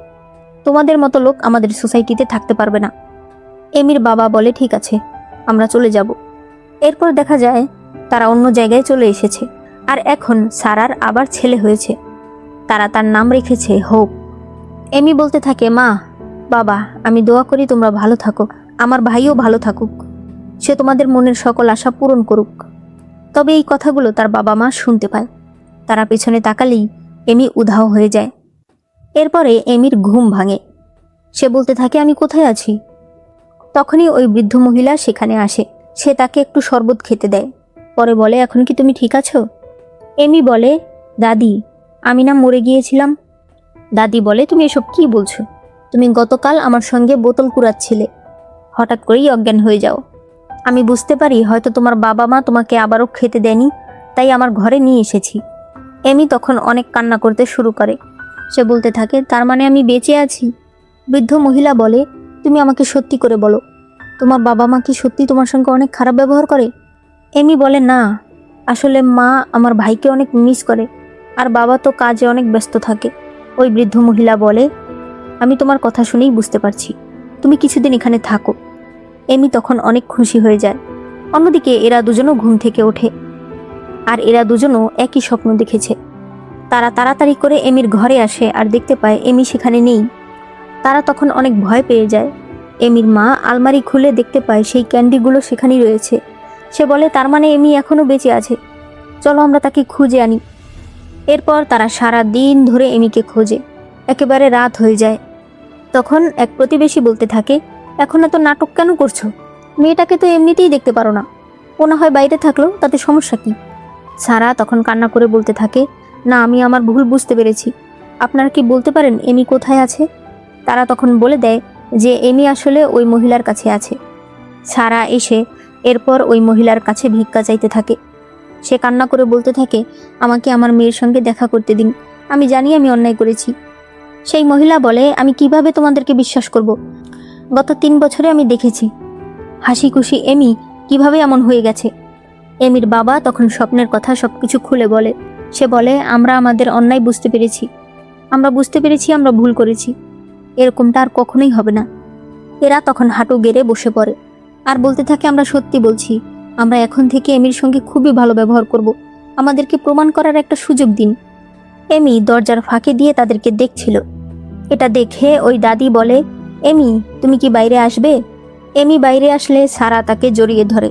তোমাদের মতো লোক আমাদের সোসাইটিতে থাকতে পারবে না। এমির বাবা বলে, ঠিক আছে, আমরা চলে যাব। এরপর দেখা যায় তারা অন্য জায়গায় চলে এসেছে, আর এখন সারার আবার ছেলে হয়েছে। তারা তার নাম রেখেছে হোপ। এমি বলতে থাকে, মা বাবা, আমি দোয়া করি তোমরা ভালো থাকো, আমার ভাইও ভালো থাকুক, সে তোমাদের মনের সকল আশা পূরণ করুক। তবে এই কথাগুলো তার বাবা মা শুনতে পায়। তারা পেছনে তাকালেই এমি উধাও হয়ে যায়। এরপরে এমির ঘুম ভাঙে। সে বলতে থাকে, আমি কোথায় আছি? তখনই ওই বৃদ্ধ মহিলা সেখানে আসে। সে তাকে একটু শরবত খেতে দেয়, পরে বলে, এখন কি তুমি ঠিক আছো? এমি বলে, দাদি, আমি না মরে গিয়েছিলাম। দাদি বলে, তুমি এসব কি বলছো? তুমি গতকাল আমার সঙ্গে বোতল কুড়াচ্ছিলে, হঠাৎ করেই অজ্ঞান হয়ে যাও। আমি বুঝতে পারি হয়তো তোমার বাবা মা তোমাকে আবারও খেতে দেয়নি, তাই আমার ঘরে নিয়ে এসেছি। এমি তখন অনেক কান্না করতে শুরু করে। সে বলতে থাকে, তার মানে আমি বেঁচে আছি? বৃদ্ধ মহিলা বলে, তুমি আমাকে সত্যি করে বলো, তোমার বাবা মা কি সত্যি তোমার সঙ্গে অনেক খারাপ ব্যবহার করে? এমি বলে, না, আসলে মা আমার ভাইকে অনেক মিস করে, আর বাবা তো কাজে অনেক ব্যস্ত থাকে। ওই বৃদ্ধ মহিলা বলে, আমি তোমার কথা শুনেই বুঝতে পারছি, তুমি কিছুদিন এখানে থাকো। এমি তখন অনেক খুশি হয়ে যায়। অন্যদিকে এরা দুজনও ঘুম থেকে ওঠে, আর এরা দুজনও একই স্বপ্ন দেখেছে। তারা তাড়াতাড়ি করে এমির ঘরে আসে আর দেখতে পায় এমি সেখানে নেই। তারা তখন অনেক ভয় পেয়ে যায়। এমির মা আলমারি খুলে দেখতে পায় সেই ক্যান্ডিগুলো সেখানেই রয়েছে। সে বলে, তার মানে এমি এখনও বেঁচে আছে, চলো আমরা তাকে খুঁজে আনি। এরপর তারা সারা দিন ধরে এমিকে খোঁজে। একেবারে রাত হয়ে যায়। তখন এক প্রতিবেশী বলতে থাকে, এখন এত নাটক কেন করছো? মেয়েটাকে তো এমনিতেই দেখতে পারো না, ও না হয় বাইরে থাকলো, তাতে সমস্যা কি? সারা তখন কান্না করে বলতে থাকে, না, আমি আমার ভুল বুঝতে পেরেছি, আপনারা কি বলতে পারেন এমি কোথায় আছে? তারা তখন বলে দেয় যে এমি আসলে ওই মহিলার কাছে আছে। সারা এসে এরপর ওই মহিলার কাছে ভিক্ষা চাইতে থাকে। সে কান্না করে বলতে থাকে, আমাকে আমার মেয়ের সঙ্গে দেখা করতে দিন, আমি জানি আমি অন্যায় করেছি। সেই মহিলা বলে, আমি কিভাবে তোমাদেরকে বিশ্বাস করব? গত 3 বছরে আমি দেখেছি হাসি খুশি এমি কিভাবে এমন হয়ে গেছে। এমির বাবা তখন স্বপ্নের কথা সবকিছু খুলে বলে। সে বলে, আমরা আমাদের অন্যায় বুঝতে পেরেছি, আমরা ভুল করেছি, এরকমটা আর কখনোই হবে না। এরা তখন হাঁটু গেড়ে বসে পড়ে আর বলতে থাকে, আমরা সত্যি বলছি, আমরা এখন থেকে এমির সঙ্গে খুবই ভালো ব্যবহার করব, আমাদেরকে প্রমাণ করার একটা সুযোগ দিন। এমি দরজার ফাঁকে দিয়ে তাদেরকে দেখছিল। এটা দেখে ওই দাদি বলে, এমি, তুমি কি বাইরে আসবে? এমি বাইরে আসলে সারা তাকে জড়িয়ে ধরে।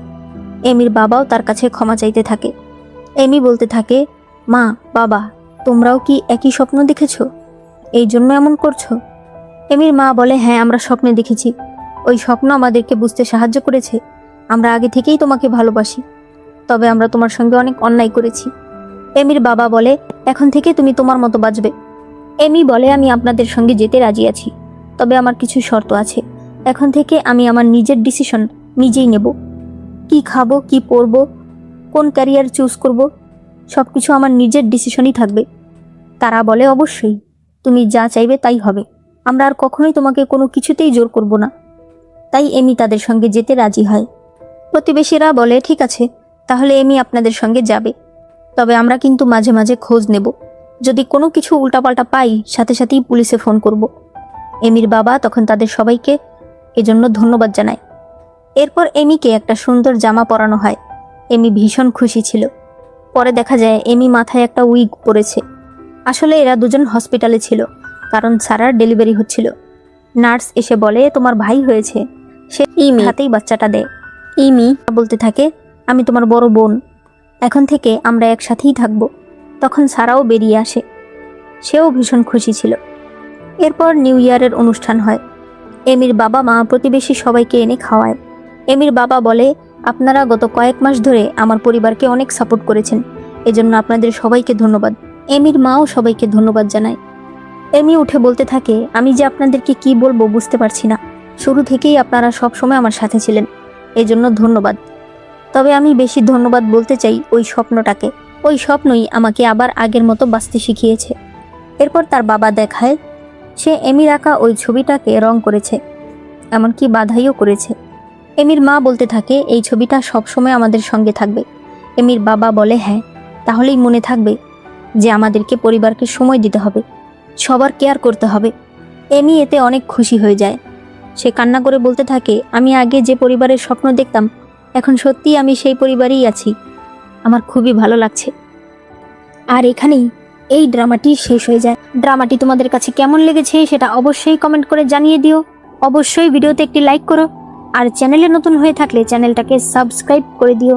এমির বাবাও তার কাছে ক্ষমা চাইতে থাকে। এমি বলতে থাকে, মা বাবা, তোমরাও কি একই স্বপ্ন দেখেছ, এই জন্য এমন করছো? এমির মা বলে, হ্যাঁ, আমরা স্বপ্নে দেখেছি, ওই স্বপ্ন আমাদেরকে বুঝতে সাহায্য করেছে, আমরা আগে থেকেই তোমাকে ভালোবাসি, তবে আমরা তোমার সঙ্গে অনেক অন্যায় করেছি। এমির বাবা বলে, এখন থেকে তুমি তোমার মতো বাঁচবে, এমি বলে, আমি আপনাদের সঙ্গে যেতে রাজি আছি, তবে আমার কিছু শর্ত আছে। এখন থেকে আমি আমার নিজের ডিসিশন নিজেই নেব। কি খাবো, কি পরবো, কোন ক্যারিয়ার চুজ করব, সব কিছু আমার নিজের ডিসিশনই থাকবে। তারা বলে, অবশ্যই, তুমি যা চাইবে তাই হবে, আমরা আর কখনোই তোমাকে কোনো কিছুতেই জোর করব না। তাই এমি তাদের সঙ্গে যেতে রাজি হয়। প্রতিবেশীরা বলে, ঠিক আছে, তাহলে এমি আপনাদের সঙ্গে যাবে, তবে আমরা কিন্তু মাঝে মাঝে খোঁজ নেব। যদি কোনো কিছু উল্টাপাল্টা পাই, সাথে সাথেই পুলিশে ফোন করব। এমির বাবা তখন তাদের সবাইকে এজন্য ধন্যবাদ জানায়। এরপর এমিকে একটা সুন্দর জামা পরানো হয়। এমি ভীষণ খুশি ছিল। পরে দেখা যায় এমি মাথায় একটা উইগ পরেছে। আসলে এরা দুজন হসপিটালে ছিল, কারণ সারার ডেলিভারি হচ্ছিল। নার্স এসে বলে, তোমার ভাই হয়েছে। সে ইমি হাতেই বাচ্চাটা দেয়। ইমি বলতে থাকে, আমি তোমার বড় বোন, এখন থেকে আমরা একসাথেই থাকব। তখন সারাও বেরিয়ে আসে, সেও ভীষণ খুশি ছিল। এরপর নিউ ইয়ারের অনুষ্ঠান হয়। এমির বাবা মা প্রতিবেশী সবাইকে এনে খাওয়ায়। এমির বাবা বলে, আপনারা গত কয়েক মাস ধরে আমার পরিবারকে অনেক সাপোর্ট করেছেন, এজন্য আপনাদের সবাইকে ধন্যবাদ। এমির মাও সবাইকে ধন্যবাদ জানায়। এমি উঠে বলতে থাকে, আমি যে আপনাদেরকে কি বলবো বুঝতে পারছি না। শুরু থেকেই আপনারা সবসময় আমার সাথে ছিলেন, এজন্য ধন্যবাদ। তবে আমি বেশি ধন্যবাদ বলতে চাই ওই স্বপ্নটাকে। ওই স্বপ্নই আমাকে আবার আগের মতো বাঁচতে শিখিয়েছে। এরপর তার বাবা দেখায়, সে এমির আঁকা ওই ছবিটাকে রং করেছে, এমনকি বাধাইও করেছে। এমির মা বলতে থাকে, এই ছবিটা সবসময় আমাদের সঙ্গে থাকবে। এমির বাবা বলে, হ্যাঁ, তাহলেই মনে থাকবে যে আমাদেরকে পরিবারকে সময় দিতে হবে, সবার কেয়ার করতে হবে। এমি এতে অনেক খুশি হয়ে যায়। সে কান্না করে বলতে থাকে, আমি আগে যে পরিবারের স্বপ্ন দেখতাম, এখন সত্যিই আমি সেই পরিবারেই আছি। আমার খুবই ভালো লাগছে। আর এখানেই এই ড্রামাটি শেষ হয়ে যায়। ড্রামাটি তোমাদের কাছে কেমন লেগেছে সেটা অবশ্যই কমেন্ট করে জানিয়ে দিও। অবশ্যই ভিডিওতে একটি লাইক করো, আর চ্যানেলে নতুন হয়ে থাকলে চ্যানেলটাকে সাবস্ক্রাইব করে দিও।